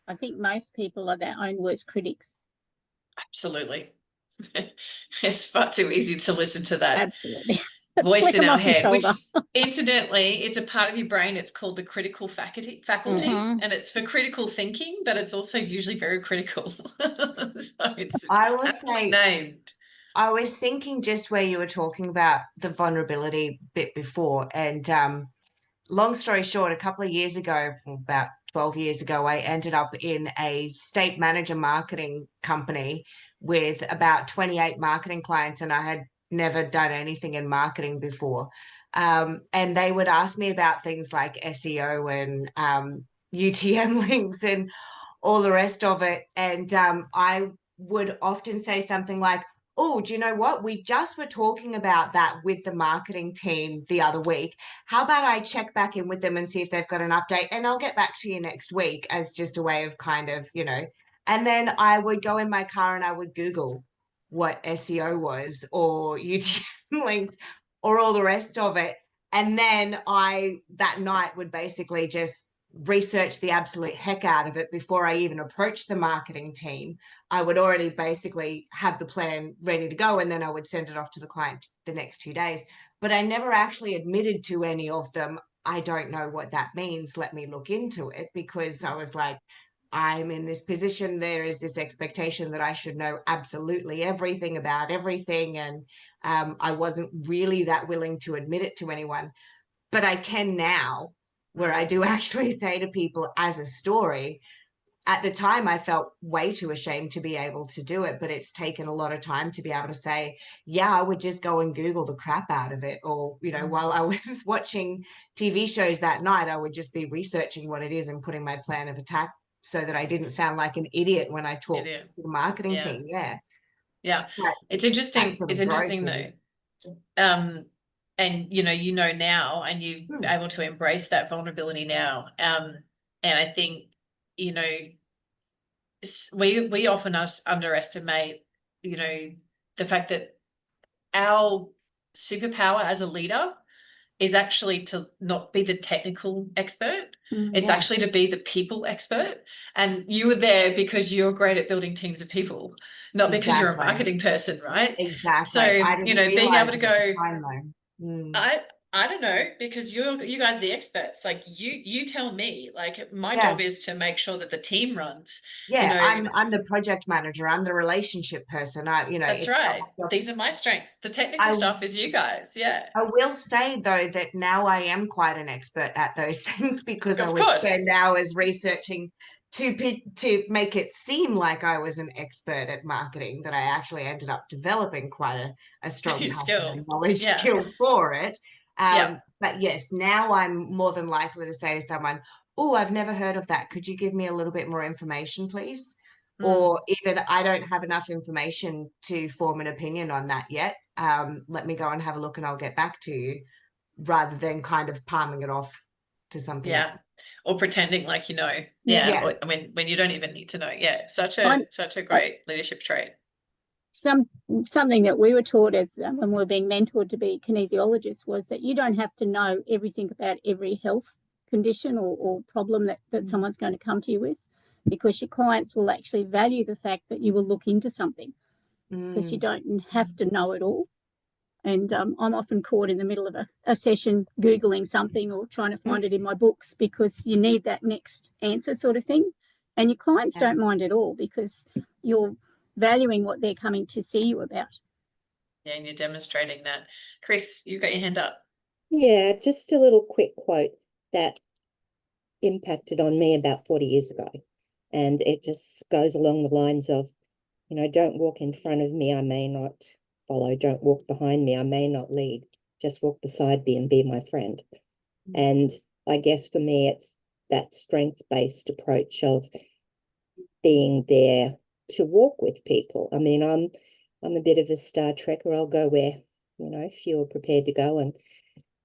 I think most people are their own worst critics. Absolutely. It's far too easy to listen to that. Absolutely. Voice in our head, which incidentally, it's a part of your brain. It's called the critical faculty, and it's for critical thinking, but it's also usually very critical. So it's I will say, named. I was thinking just where you were talking about the vulnerability bit before, and long story short, a couple of years ago, about 12 years ago, I ended up in a state manager marketing company with about 28 marketing clients, and I had never done anything in marketing before. And they would ask me about things like SEO and UTM links and all the rest of it. And I would often say something like, oh, do you know what? We just were talking about that with the marketing team the other week. How about I check back in with them and see if they've got an update, and I'll get back to you next week, as just a way of kind of, and then I would go in my car and I would Google what SEO was or UTM links or all the rest of it. And then that night would basically just research the absolute heck out of it before I even approached the marketing team. I would already basically have the plan ready to go, and then I would send it off to the client the next 2 days. But I never actually admitted to any of them, I don't know what that means, let me look into it, because I was like, I'm in this position, there is this expectation that I should know absolutely everything about everything, and I wasn't really that willing to admit it to anyone. But I can now, where I do actually say to people as a story. At the time, I felt way too ashamed to be able to do it, but it's taken a lot of time to be able to say, yeah, I would just go and Google the crap out of it. Or, while I was watching TV shows that night, I would just be researching what it is and putting my plan of attack so that I didn't sound like an idiot when I talked to the marketing team. Yeah. Yeah. It's interesting. It's interesting though. and you know now, and you're able to embrace that vulnerability now. And I think, we often underestimate, the fact that our superpower as a leader is actually to not be the technical expert. It's Yeah. actually to be the people expert. And you were there because you're great at building teams of people, not because you're a Exactly. marketing person, right? Exactly. So, I didn't being realize able to it at go, the time, though. Mm. I don't know, because you guys are the experts. Like, you tell me. Like, my Yeah. job is to make sure that the team runs. Yeah, I'm the project manager. I'm the relationship person. That's it's not right. my job. These are my strengths. The technical stuff is you guys. Yeah. I will say, though, that now I am quite an expert at those things, because I Of would course. spend hours researching to make it seem like I was an expert at marketing, that I actually ended up developing quite a strong passion Skill. and knowledge Yeah. skill for it. Yeah. But yes, now I'm more than likely to say to someone, oh, I've never heard of that. Could you give me a little bit more information, please? Or even, I don't have enough information to form an opinion on that yet. Let me go and have a look and I'll get back to you, rather than kind of palming it off to something else. Or pretending like Yeah. Or, when you don't even need to know. Such a great leadership trait. Something that we were taught as when we were being mentored to be kinesiologists was that you don't have to know everything about every health condition or problem that someone's going to come to you with, because your clients will actually value the fact that you will look into something, because you don't have to know it all. And I'm often caught in the middle of a session Googling something or trying to find it in my books, because you need that next answer sort of thing. And your clients don't mind at all, because you're valuing what they're coming to see you about. Yeah, and you're demonstrating that. Chris, you got your hand up. Yeah, just a little quick quote that impacted on me about 40 years ago. And it just goes along the lines of, don't walk in front of me, I may not follow. Don't walk behind me, I may not lead. Just walk beside me and be my friend. And I guess for me, it's that strength-based approach of being there to walk with people. I mean, I'm a bit of a Star Trekker. I'll go where, few are prepared to go and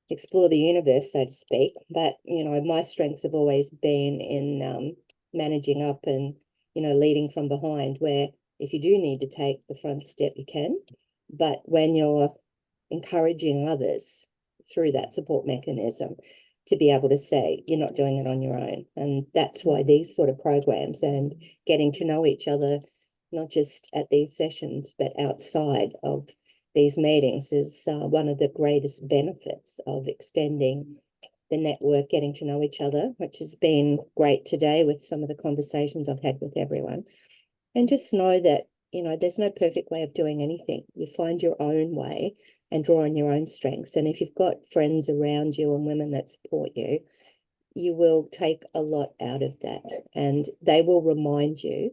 explore the universe, so to speak. But, my strengths have always been in managing up and, leading from behind, where if you do need to take the front step, you can. But when you're encouraging others through that support mechanism, to be able to say you're not doing it on your own. And that's why these sort of programs and getting to know each other, not just at these sessions, but outside of these meetings, is one of the greatest benefits of extending the network, getting to know each other, which has been great today with some of the conversations I've had with everyone. And just know that, there's no perfect way of doing anything. You find your own way and draw on your own strengths. And if you've got friends around you and women that support you, you will take a lot out of that. And they will remind you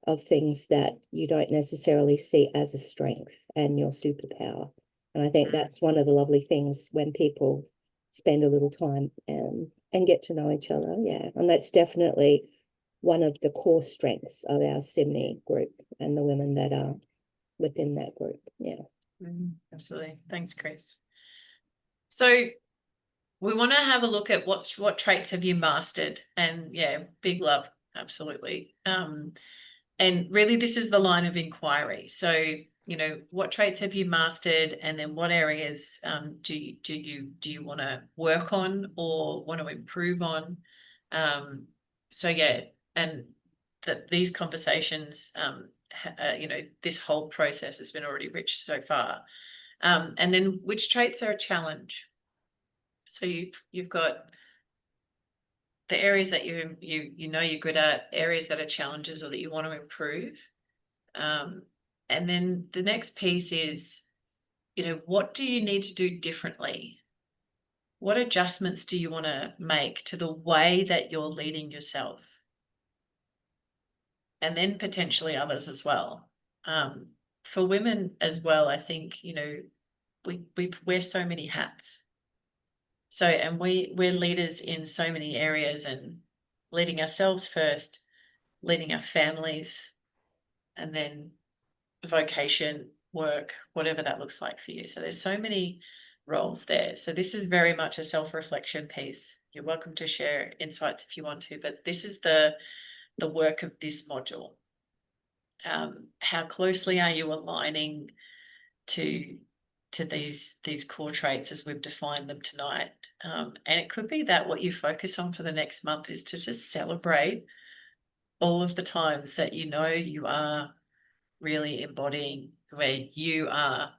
of things that you don't necessarily see as a strength and your superpower. And I think that's one of the lovely things when people spend a little time and get to know each other. Yeah. And that's definitely one of the core strengths of our SIMNI group and the women that are within that group. Yeah. Absolutely. Thanks, Chris. So we want to have a look at what traits have you mastered, and big love. Absolutely. And really this is the line of inquiry. So, what traits have you mastered, and then what areas do you want to work on or want to improve on? And that these conversations, this whole process has been already rich so far. And then which traits are a challenge? So you've got the areas that you're good at, areas that are challenges or that you want to improve. And then the next piece is, what do you need to do differently? What adjustments do you want to make to the way that you're leading yourself? And then potentially others as well. For women as well, I think, we wear so many hats. So, and we're leaders in so many areas, and leading ourselves first, leading our families, and then vocation, work, whatever that looks like for you. So there's so many roles there. So this is very much a self-reflection piece. You're welcome to share insights if you want to, but this is the work of this module. How closely are you aligning to these core traits as we've defined them tonight? And it could be that what you focus on for the next month is to just celebrate all of the times that you know you are really embodying, where you are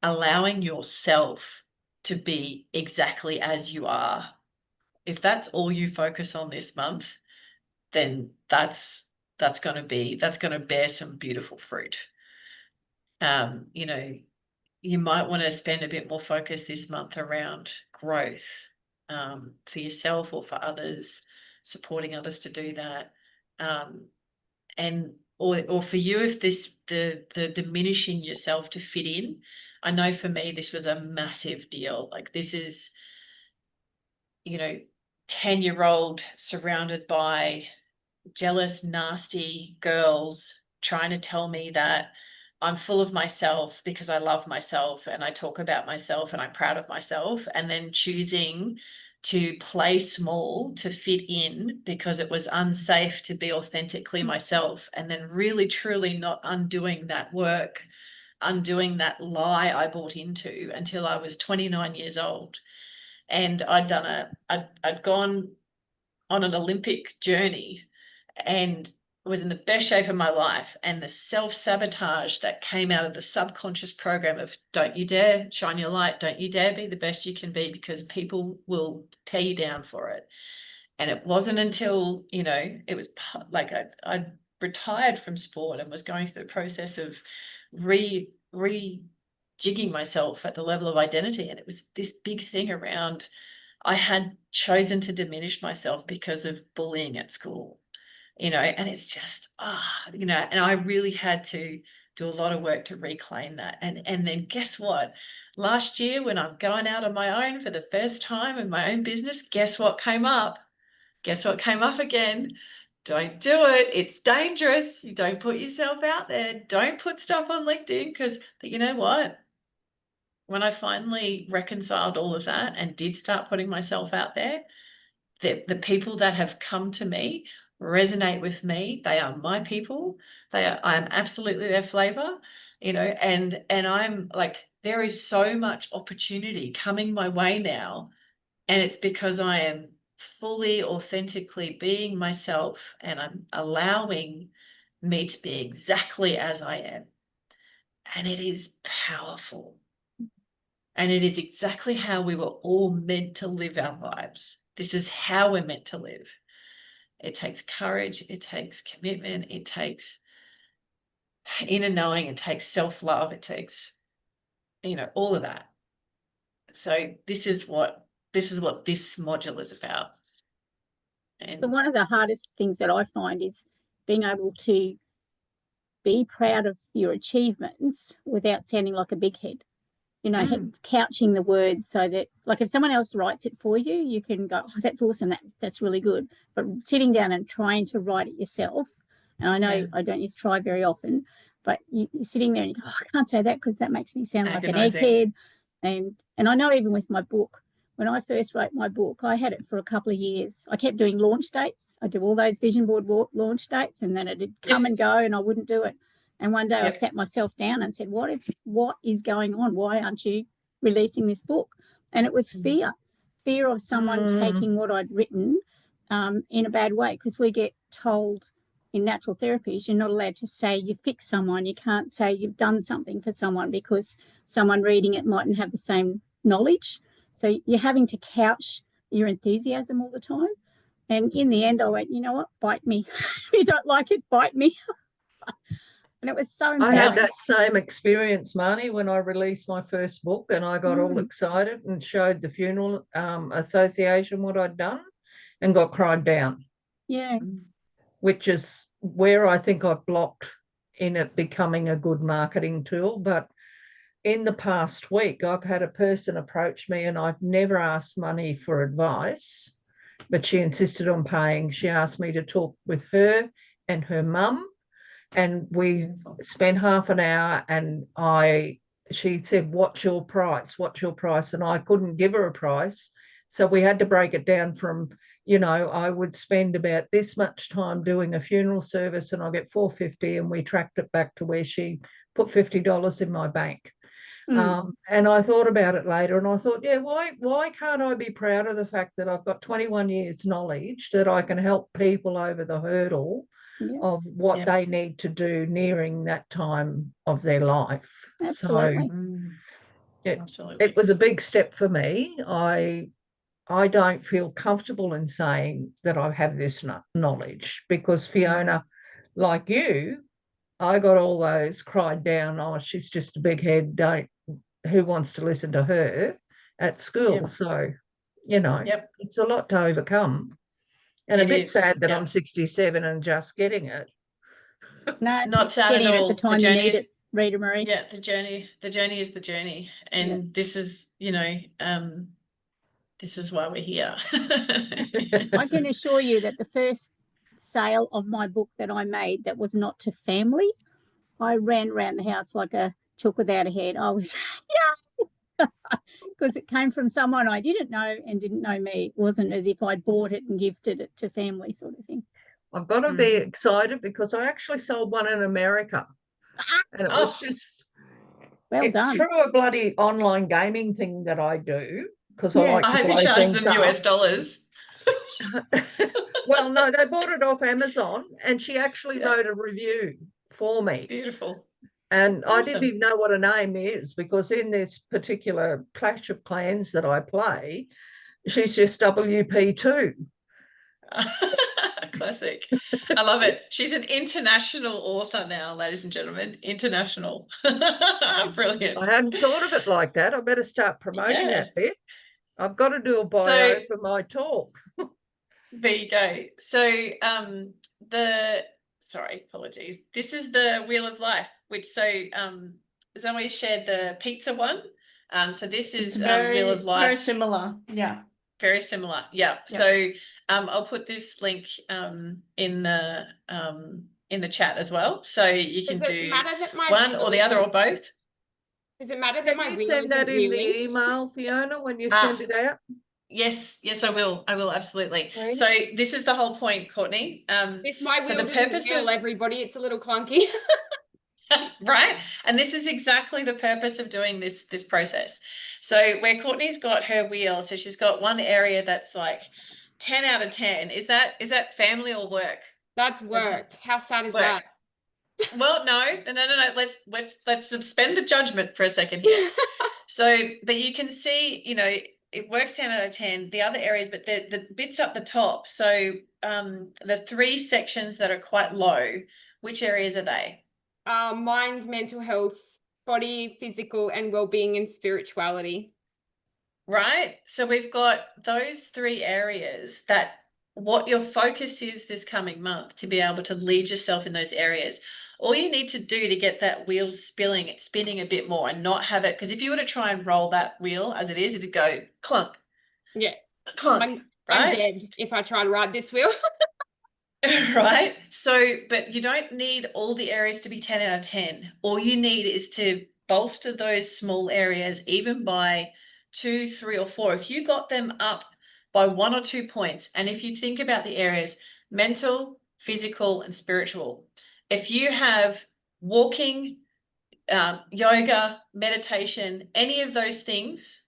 allowing yourself to be exactly as you are. If that's all you focus on this month, then that's going to bear some beautiful fruit. You know, you might want to spend a bit more focus this month around growth, for yourself or for others, supporting others to do that. And or for you, if the diminishing yourself to fit in. I know for me this was a massive deal. Like, this is, you know, 10-year-old surrounded by jealous, nasty girls trying to tell me that I'm full of myself because I love myself and I talk about myself and I'm proud of myself, and then choosing to play small to fit in because it was unsafe to be authentically myself, and then really truly not undoing that work, undoing that lie I bought into until I was 29 years old. And I'd gone on an Olympic journey and was in the best shape of my life, and the self-sabotage that came out of the subconscious program of don't you dare shine your light, don't you dare be the best you can be because people will tear you down for it. And it wasn't until, you know, it was like I retired from sport and was going through the process of rejigging myself at the level of identity, and it was this big thing around I had chosen to diminish myself because of bullying at school, you know, and it's just, you know, and I really had to do a lot of work to reclaim that. And then guess what? Last year, when I'm going out on my own for the first time in my own business, guess what came up? Guess what came up again? Don't do it. It's dangerous. You don't put yourself out there. Don't put stuff on LinkedIn but you know what? When I finally reconciled all of that and did start putting myself out there, the people that have come to me resonate with me. They are my people. I'm absolutely their flavor, you know, and I'm like, there is so much opportunity coming my way now. And it's because I am fully authentically being myself, and I'm allowing me to be exactly as I am. And it is powerful. And it is exactly how we were all meant to live our lives. This is how we're meant to live. It takes courage, it takes commitment, it takes inner knowing, it takes self-love, it takes, you know, all of that. So this is what this module is about. And So one of the hardest things that I find is being able to be proud of your achievements without sounding like a big head. You know, couching the words so that, like, if someone else writes it for you, you can go, oh, that's awesome, that's really good. But sitting down and trying to write it yourself, and I know I don't use try very often, but you're sitting there and you go, oh, I can't say that because that makes me sound like an egghead. And I know even with my book, when I first wrote my book, I had it for a couple of years. I kept doing launch dates. I do all those vision board launch dates, and then it'd come and go and I wouldn't do it. And one day I sat myself down and said, what is going on? Why aren't you releasing this book? And it was fear of someone taking what I'd written in a bad way, because we get told in natural therapies you're not allowed to say you fix someone. You can't say you've done something for someone because someone reading it mightn't have the same knowledge. So you're having to couch your enthusiasm all the time. And in the end, I went, you know what, bite me. If you don't like it, bite me. And it was so I had that same experience, Marnie, when I released my first book, and I got all excited and showed the funeral association what I'd done and got cried down. Yeah. Which is where I think I've blocked in it becoming a good marketing tool. But in the past week, I've had a person approach me, and I've never asked money for advice, but she insisted on paying. She asked me to talk with her and her mum, and we spent half an hour, and she said, what's your price? What's your price? And I couldn't give her a price. So we had to break it down from, I would spend about this much time doing a funeral service and I get $450, and we tracked it back to where she put $50 in my bank. And I thought about it later and I thought, yeah, why can't I be proud of the fact that I've got 21 years knowledge that I can help people over the hurdle of what they need to do nearing that time of their life. Absolutely. So Absolutely. it was a big step for me. I don't feel comfortable in saying that I have this knowledge because Fiona, like you, I got all those cried down, oh, she's just a big head, who wants to listen to her at school? Yep. So, it's a lot to overcome. And It a bit is, sad that yep. I'm 67 and just getting it. No, Not sad getting at it at all. the time you need it, Rita Marie. Yeah, the journey is the journey. And this is, this is why we're here. I can assure you that the first sale of my book that I made that was not to family, I ran around the house like a chook without a head. I was, because it came from someone I didn't know and didn't know me. It wasn't as if I'd bought it and gifted it to family sort of thing. I've got to be excited because I actually sold one in America. And it was just, well done. through a bloody online gaming thing that I do, because I like to I hope blow you charge things them up. US dollars. Well, no, they bought it off Amazon and she actually wrote a review for me. Beautiful. And Awesome. I didn't even know what a name is because in this particular Clash of Clans that I play, she's just WP2. Classic. I love it. She's an international author now, ladies and gentlemen. International. Brilliant. I hadn't thought of it like that. I better start promoting that bit. I've got to do a bio for my talk. There you go. So sorry, apologies. This is the Wheel of Life, which Zoe shared the pizza one. So this is Wheel of Life. Very similar. Yeah. Very similar. Yeah. Yep. So I'll put this link in the chat as well. So you can do one or the other or both. Does it matter that my Can you wheel send that isn't in the wheeling? email, Fiona, when you send it out? Yes, I will. Absolutely. Right. So this is the whole point, Courtney. My wheel doesn't wheel, everybody. It's a little clunky. Right. And this is exactly the purpose of doing this process. So where Courtney's got her wheel, so she's got one area that's like 10 out of 10. Is that family or work? That's work. How sad is that? Well, no. Let's suspend the judgment for a second here. So, but you can see, it works 10 out of 10, the other areas, but the bits up the top. So the 3 sections that are quite low, which areas are they? Mind, mental health, body, physical, and well-being and spirituality. Right. So we've got those 3 areas that what your focus is this coming month to be able to lead yourself in those areas. All you need to do to get that wheel spinning a bit more and not have it, because if you were to try and roll that wheel as it is, it'd go clunk. Yeah. Clunk. I'm dead if I try to ride this wheel. Right. So, but you don't need all the areas to be 10 out of 10. All you need is to bolster those small areas, even by 2, 3, or 4. If you got them up by 1 or 2 points, and if you think about the areas, mental, physical, and spiritual, if you have walking, yoga, meditation, any of those things,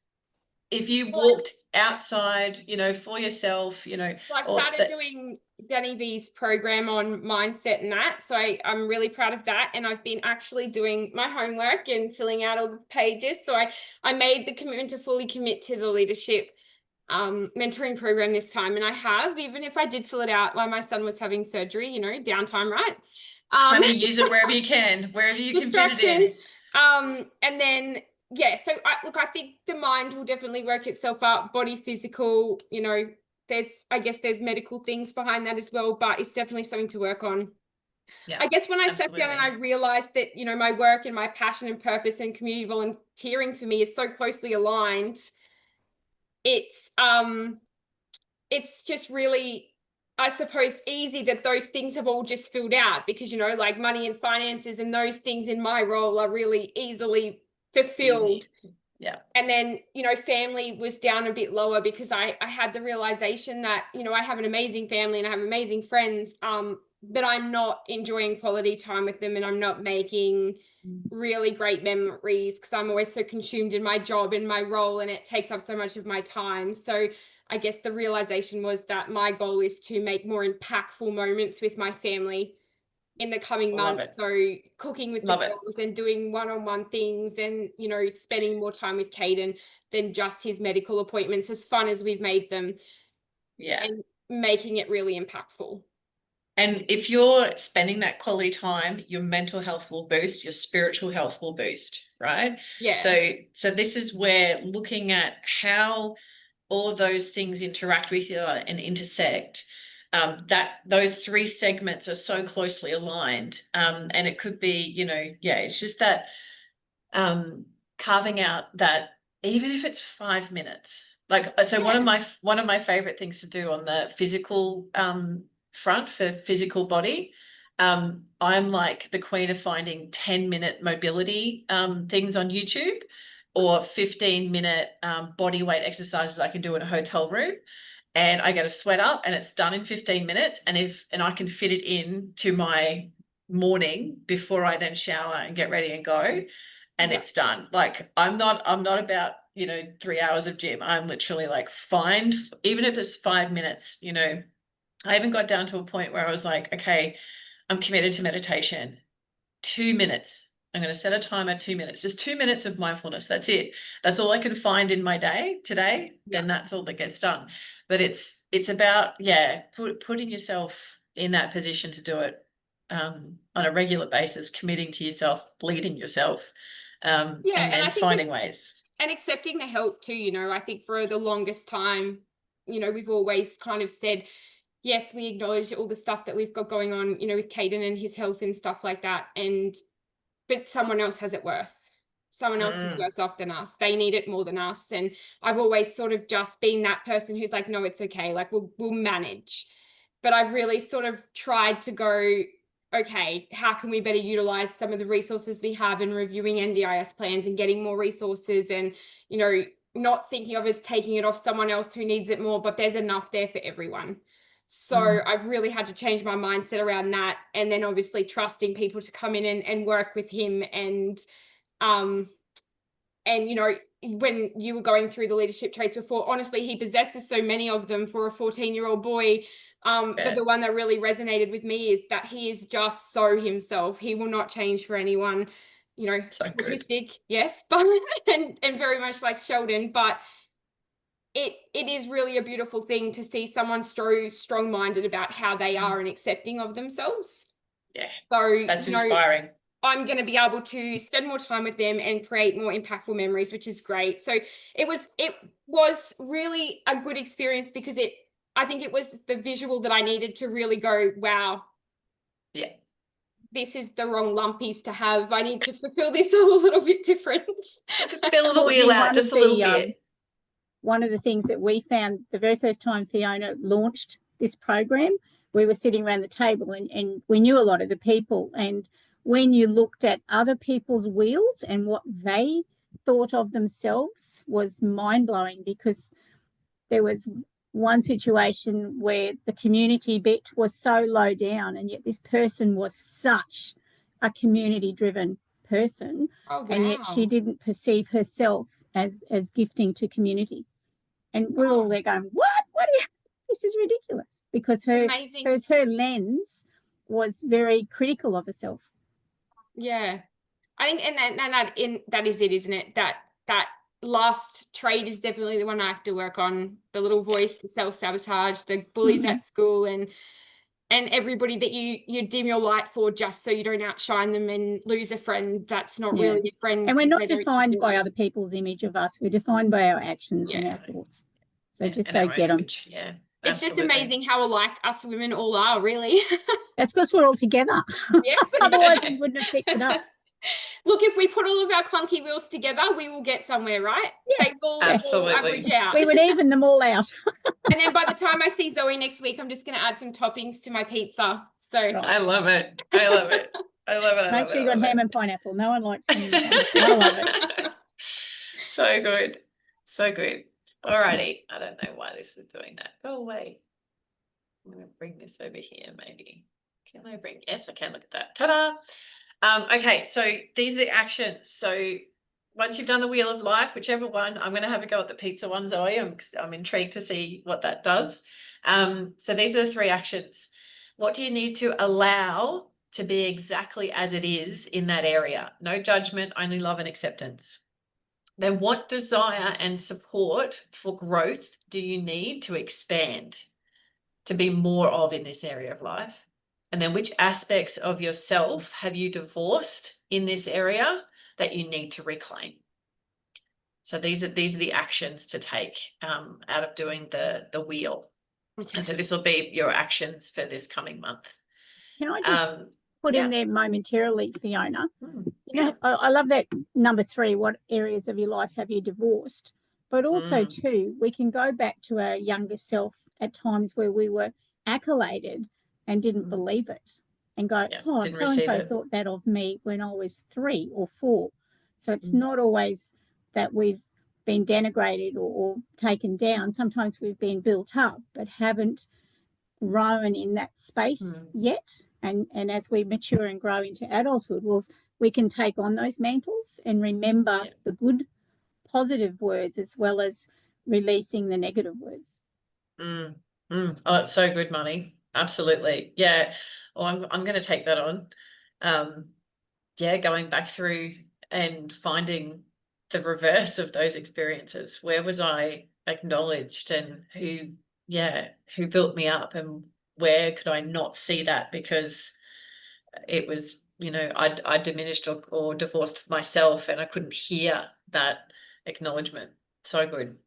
if you walked outside, for yourself, Well, I've started doing Danny V's program on mindset and that. So I'm really proud of that. And I've been actually doing my homework and filling out all the pages. So I made the commitment to fully commit to the leadership mentoring program this time. And I have, even if I did fill it out while my son was having surgery, downtime, right? Honey, use it wherever you can, wherever you can fit it in. And then, so I think the mind will definitely work itself up, body, physical, there's medical things behind that as well, but it's definitely something to work on. Yeah, I guess when I sat down and I realized that, my work and my passion and purpose and community volunteering for me is so closely aligned, it's just really, I suppose, easy that those things have all just filled out because, like money and finances and those things in my role are really easily fulfilled. Yeah. And then, you know, family was down a bit lower because I had the realization that, you know, I have an amazing family and I have amazing friends, but I'm not enjoying quality time with them, and I'm not making really great memories because I'm always so consumed in my job and my role, and it takes up so much of my time. So I guess the realization was that my goal is to make more impactful moments with my family in the coming months. So cooking with the girls and doing one-on-one things, and, you know, spending more time with Caden than just his medical appointments, as fun as we've made them. Yeah. And making it really impactful. And if you're spending that quality time, your mental health will boost, your spiritual health will boost, right? Yeah. So this is where looking at how all of those things interact with you and intersect, that those three segments are so closely aligned. And it could be, you know, yeah, it's just that carving out that, even if it's 5 minutes, like, so one of my favorite things to do on the physical front for physical body, I'm like the queen of finding 10-minute mobility things on YouTube, or 15-minute body weight exercises I can do in a hotel room, and I get a sweat up and it's done in 15 minutes, and I can fit it in to my morning before I then shower and get ready and go, and it's done. Like, I'm not about, you know, 3 hours of gym. I'm literally like, even if it's 5 minutes, you know. I even got down to a point where I was like, okay, I'm committed to meditation. 2 minutes. I'm going to set a timer, 2 minutes, just 2 minutes of mindfulness. That's it. That's all I can find in my day today. Then that's all that gets done. But it's about, putting yourself in that position to do it on a regular basis, committing to yourself, leading yourself, and then finding ways. And accepting the help too, you know. I think for the longest time, you know, we've always kind of said, yes, we acknowledge all the stuff that we've got going on, you know, with Caden and his health and stuff like that. But someone else has it worse. Someone else is worse off than us. They need it more than us. And I've always sort of just been that person who's like, no, it's okay. Like, we'll manage. But I've really sort of tried to go, okay, how can we better utilize some of the resources we have, in reviewing NDIS plans and getting more resources, and, you know, not thinking of as taking it off someone else who needs it more, but there's enough there for everyone. So I've really had to change my mindset around that. And then obviously trusting people to come in and work with him. And, you know, when you were going through the leadership traits before, honestly, he possesses so many of them for a 14-year-old boy. But the one that really resonated with me is that he is just so himself. He will not change for anyone, you know, so autistic, yes, but, and very much like Sheldon, but it is really a beautiful thing to see someone so strong-minded about how they are and accepting of themselves. Yeah. So that's inspiring. I'm going to be able to spend more time with them and create more impactful memories, which is great. So it was really a good experience, because I think it was the visual that I needed to really go, wow. Yeah. This is the wrong lumpies to have. I need to fulfill this a little bit different. Fill the wheel out just a little bit. One of the things that we found the very first time Fiona launched this program, we were sitting around the table and we knew a lot of the people. And when you looked at other people's wheels and what they thought of themselves, was mind-blowing, because there was one situation where the community bit was so low down, and yet this person was such a community-driven person, and yet she didn't perceive herself as gifting to community. And we're all there going, what is this? Is ridiculous, because her lens was very critical of herself. Yeah, I think, and that is it, isn't it? That last trait is definitely the one I have to work on. The little voice, the self-sabotage, the bullies at school, and everybody that you dim your light for just so you don't outshine them and lose a friend that's not really a friend. And we're not defined by other people's image of us. We're defined by our actions and our thoughts. So just go get them. Yeah, it's just amazing how alike us women all are, really. That's because we're all together. Yes. Otherwise we wouldn't have picked it up. Look, if we put all of our clunky wheels together, we will get somewhere, right? Yeah, they will all average out. We would even them all out. And then by the time I see Zoe next week, I'm just going to add some toppings to my pizza. So I love it. I love it. I love it. Make sure you got ham and pineapple. No one likes ham and pineapple. I love it. So good. So good. Alrighty. I don't know why this is doing that. Go away. I'm going to bring this over here, maybe. Can I bring? Yes, I can. Look at that. Ta-da. Okay, so these are the actions. So once you've done the Wheel of Life, whichever one, I'm going to have a go at the pizza one, Zoe. I'm intrigued to see what that does. So these are the 3 actions. What do you need to allow to be exactly as it is in that area? No judgment, only love and acceptance. Then what desire and support for growth do you need to expand, to be more of in this area of life? And then which aspects of yourself have you divorced in this area that you need to reclaim? So these are the actions to take out of doing the wheel. Okay. And so this will be your actions for this coming month. Can I just put yeah. in there momentarily, Fiona? You know, Yeah. I love that number 3, what areas of your life have you divorced? But also, too, we can go back to our younger self at times where we were accoladed and didn't believe it and go, Yeah, oh, didn't so-and-so receive it. thought that of me when I was 3 or 4. So it's not always that we've been denigrated or taken down. Sometimes we've been built up but haven't grown in that space yet. And as we mature and grow into adulthood, we can take on those mantles and remember the good, positive words as well as releasing the negative words. Oh, it's so good, Money. Absolutely. Yeah. Oh, I'm going to take that on. Yeah, going back through and finding the reverse of those experiences. Where was I acknowledged, and who built me up, and where could I not see that because it was, I diminished or divorced myself and I couldn't hear that acknowledgement. So good.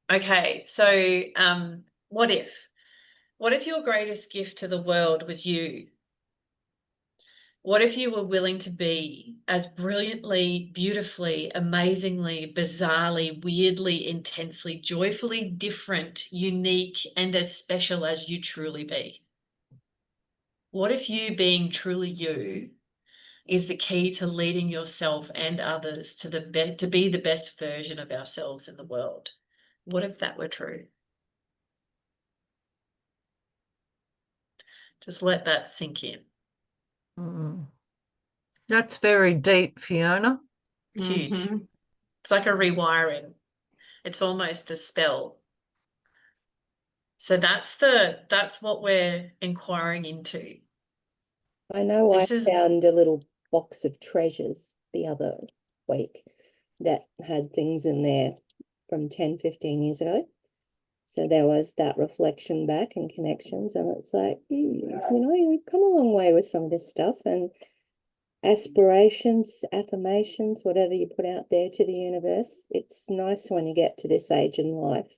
Okay, so what if your greatest gift to the world was you? What if you were willing to be as brilliantly, beautifully, amazingly, bizarrely, weirdly, intensely, joyfully different, unique, and as special as you truly be? What if you being truly you is the key to leading yourself and others to be the best version of ourselves in the world? What if that were true? Just let that sink in. That's very deep, Fiona. It's huge. It's like a rewiring. It's almost a spell. So that's what we're inquiring into. I know This I is found a little box of treasures the other week that had things in there from 10, 15 years ago. So there was that reflection back and connections, and it's like, we've come a long way with some of this stuff, and aspirations, affirmations, whatever you put out there to the universe. It's nice when you get to this age in life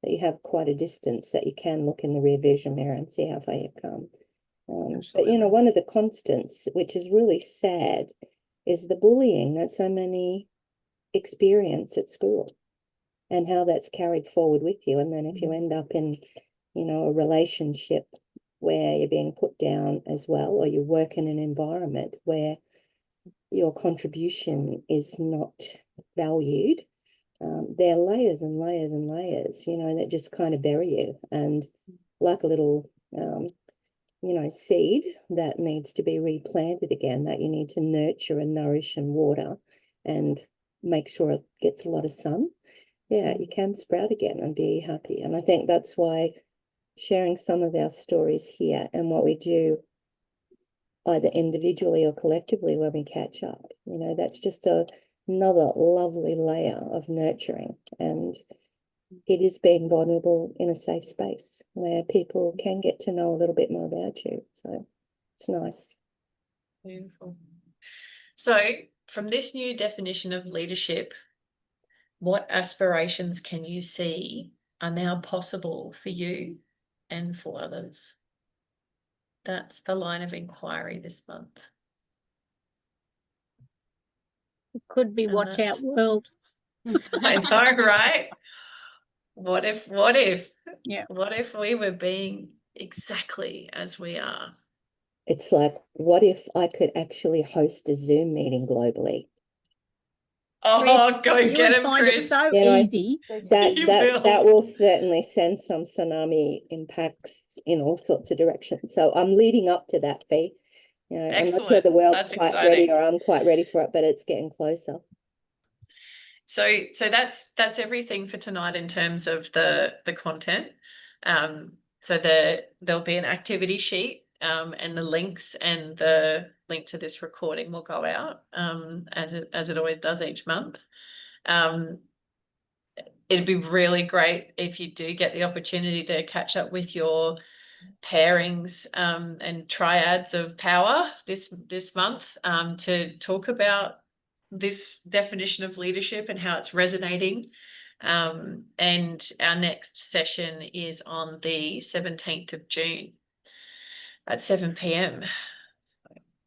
that you have quite a distance that you can look in the rear vision mirror and see how far you've come. But one of the constants, which is really sad, is the bullying that so many experience at school and how that's carried forward with you. And then if you end up in, a relationship where you're being put down as well, or you work in an environment where your contribution is not valued, there are layers and layers and layers, that just kind of bury you. And like a little, seed that needs to be replanted again, that you need to nurture and nourish and water and make sure it gets a lot of sun. Yeah, you can sprout again and be happy. And I think that's why sharing some of our stories here and what we do either individually or collectively when we catch up, that's just another lovely layer of nurturing. And it is being vulnerable in a safe space where people can get to know a little bit more about you. So it's nice. beautiful. So from this new definition of leadership, what aspirations can you see are now possible for you and for others? That's the line of inquiry this month. It could be watch out world. I know, right? What if Yeah. What if we were being exactly as we are? It's like, what if I could actually host a Zoom meeting globally? Oh, Chris, go you get would him, find it Chris. so You know, easy. You that will. will certainly send some tsunami impacts in all sorts of directions. So I'm leading up to that, Fee. You know, I'm not sure Excellent. the world's That's quite ready, exciting. or I'm quite ready for it, but it's getting closer. So that's everything for tonight in terms of the content. So there'll be an activity sheet, and the links and the link to this recording will go out, as it always does each month. It'd be really great if you do get the opportunity to catch up with your pairings, and triads of power this month, to talk about this definition of leadership and how it's resonating. And our next session is on the 17th of June at 7 p.m.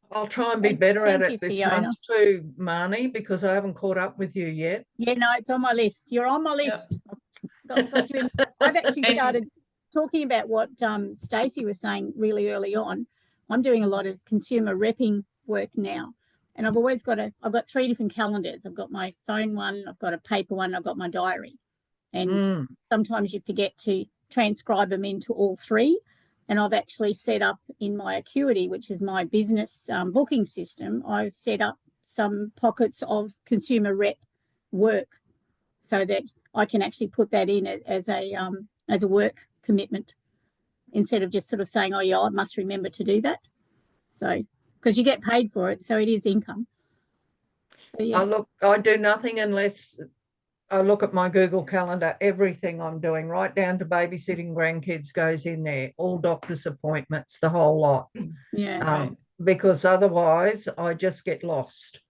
I'll try and be better at Thank you, it this Fiona. month too, Marnie, because I haven't caught up with you yet. Yeah, no, it's on my list. You're on my list. Got you in. I've actually And- started talking about what Stacey was saying really early on. I'm doing a lot of consumer repping work now, and I've got 3 different calendars. I've got my phone one, I've got a paper one, I've got my diary, and sometimes you forget to transcribe them into all 3. And I've actually set up in my Acuity, which is my business booking system, I've set up some pockets of consumer rep work so that I can actually put that in as a work commitment instead of just sort of saying, oh yeah, I must remember to do that. So, because you get paid for it, so it is income. So, yeah. I do nothing unless I look at my Google Calendar. Everything I'm doing, right down to babysitting grandkids, goes in there. All doctor's appointments, the whole lot. Yeah. Because otherwise I just get lost.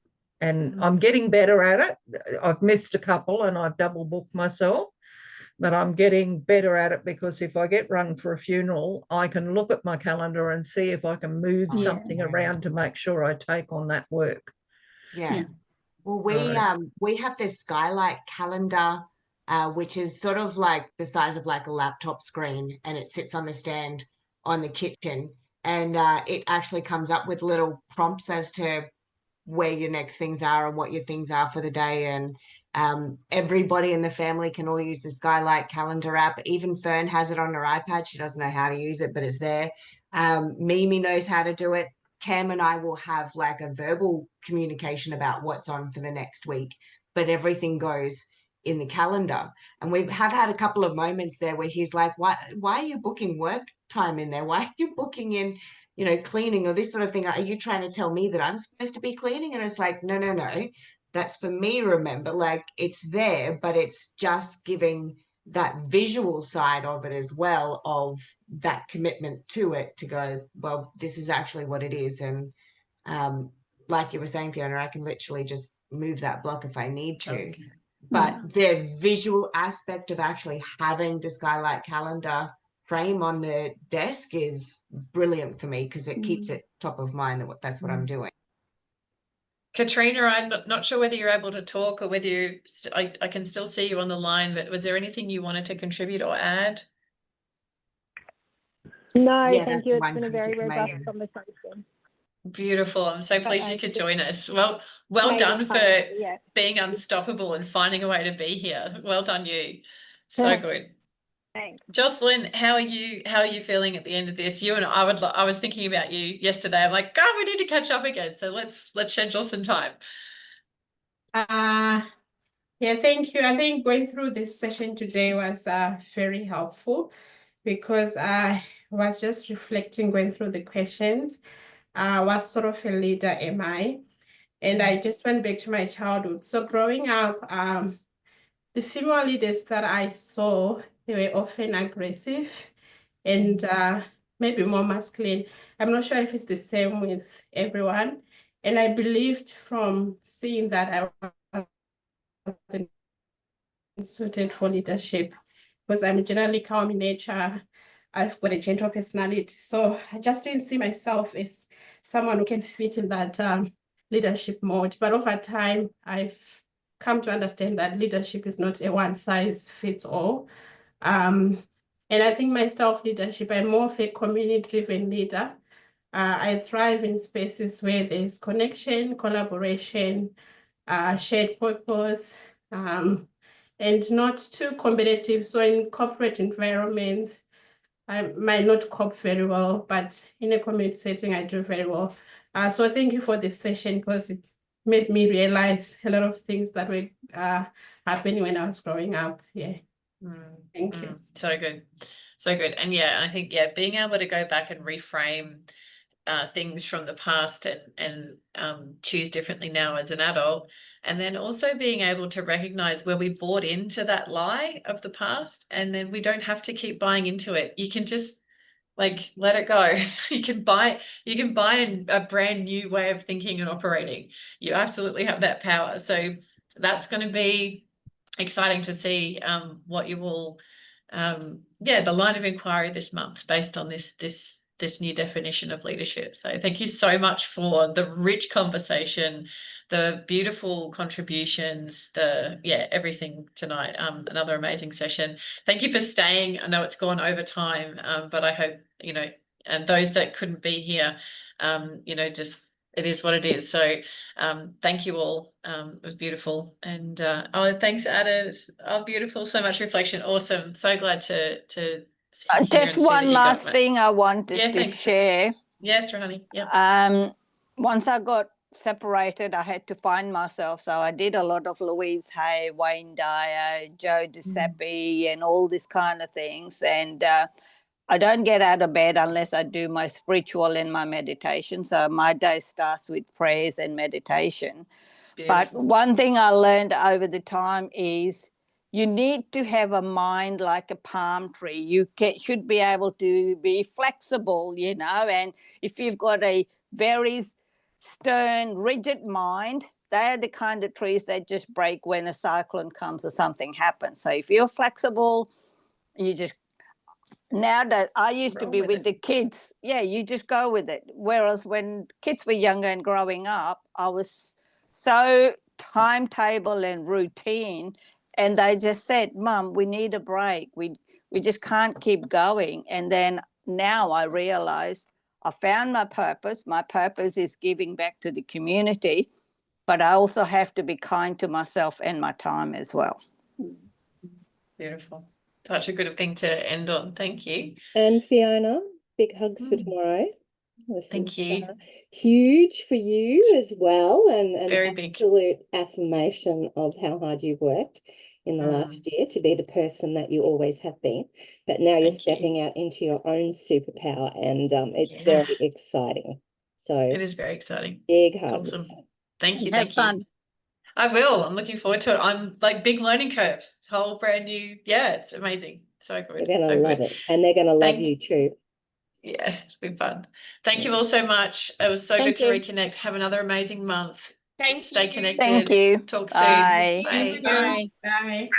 And I'm getting better at it. I've missed a couple and I've double booked myself, but I'm getting better at it because if I get rung for a funeral, I can look at my calendar and see if I can move something around to make sure I take on that work. Yeah. Well, Right. we have this skylight calendar, which is sort of like the size of like a laptop screen, and it sits on the stand on the kitchen, and it actually comes up with little prompts as to where your next things are and what your things are for the day. And everybody in the family can all use the Skylight calendar app. Even Fern has it on her iPad. She doesn't know how to use it, but it's there. Mimi knows how to do it. Cam and I will have like a verbal communication about what's on for the next week, but everything goes in the calendar. And we have had a couple of moments there where he's like, why are you booking work time in there? Why are you booking in, you know, cleaning or this sort of thing? Are you trying to tell me that I'm supposed to be cleaning? And it's like, no. That's for me, remember, like it's there, but it's just giving that visual side of it as well, of that commitment to it, to go, well, this is actually what it is. And like you were saying, Fiona, I can literally just move that block if I need to. Okay. But the visual aspect of actually having the Skylight calendar frame on the desk is brilliant for me because it keeps it top of mind that that's what I'm doing. Katrina, I'm not sure whether you're able to talk or whether I can still see you on the line, but was there anything you wanted to contribute or add? No, Yeah, thank that's you. the It's one, been a Chris. very It's robust amazing. conversation. Beautiful. I'm so pleased you could join us. Well Made done it for fun, yeah. being unstoppable and finding a way to be here. Well done, you. So good. Thanks. Jocelyn, how are you feeling at the end of this? You and I was thinking about you yesterday. I'm like, God, we need to catch up again. So let's schedule some time. Yeah, thank you. I think going through this session today was very helpful because I was just reflecting, going through the questions. What sort of a leader am I? And I just went back to my childhood. So growing up, the female leaders that I saw, they were often aggressive and maybe more masculine. I'm not sure if it's the same with everyone. And I believed from seeing that I wasn't suited for leadership because I'm generally calm in nature. I've got a gentle personality. So I just didn't see myself as someone who can fit in that leadership mode. But over time, I've come to understand that leadership is not a one size fits all. And I think my style of leadership, I'm more of a community-driven leader. I thrive in spaces where there's connection, collaboration, shared purpose, and not too competitive. So in corporate environments, I might not cope very well, but in a community setting, I do very well. So thank you for this session, because it made me realize a lot of things that were happening when I was growing up. Yeah. Thank you. So good. So good. And yeah, I think, yeah, being able to go back and reframe things from the past and choose differently now as an adult, and then also being able to recognize where we bought into that lie of the past, and then we don't have to keep buying into it. You can just like let it go. You can buy a brand new way of thinking and operating. You absolutely have that power. So that's going to be exciting to see what you will the line of inquiry this month based on this new definition of leadership. So thank you so much for the rich conversation, the beautiful contributions, everything tonight. Another amazing session. Thank you for staying. I know it's gone over time, but I hope, and those that couldn't be here, just it is what it is. So thank you all. It was beautiful. And thanks, Ada. Beautiful. So much reflection. Awesome. So glad to hear Just and see that one you got last that. thing I wanted to thanks. share. Yes, Rahani. Yeah. Once I got separated, I had to find myself. So I did a lot of Louise Hay, Wayne Dyer, Joe DeSappi, and all these kind of things. And I don't get out of bed unless I do my spiritual and my meditation. So my day starts with prayers and meditation. Beautiful. But one thing I learned over the time is you need to have a mind like a palm tree. You should be able to be flexible, and if you've got a very stern, rigid mind, they're the kind of trees that just break when a cyclone comes or something happens. So if you're flexible, you just... Nowadays, I used to be with the kids. Yeah, you just go with it. Whereas when kids were younger and growing up, I was so timetable and routine, and they just said, Mum, we need a break. We just can't keep going. And then now I realize I found my purpose. My purpose is giving back to the community, but I also have to be kind to myself and my time as well. Beautiful. Such a good thing to end on. Thank you. And Fiona, big hugs for tomorrow. Thank you. Huge for you as well, and an very big absolute affirmation of how hard you've worked in the last year to be the person that you always have been. But now you're stepping out into your own superpower, and it's very exciting. So it is very exciting. Big hugs. Awesome. Thank you. Have fun. I will. I'm looking forward to it. I'm like big learning curve. Whole brand new. Yeah, it's amazing. So good. They're going to love it, and they're going to love you too. Yeah, it's been fun. Thank you all so much. It was so good to reconnect. Have another amazing month. Thanks. Stay connected. Thank you. Talk Bye. soon. Bye. Bye. Bye.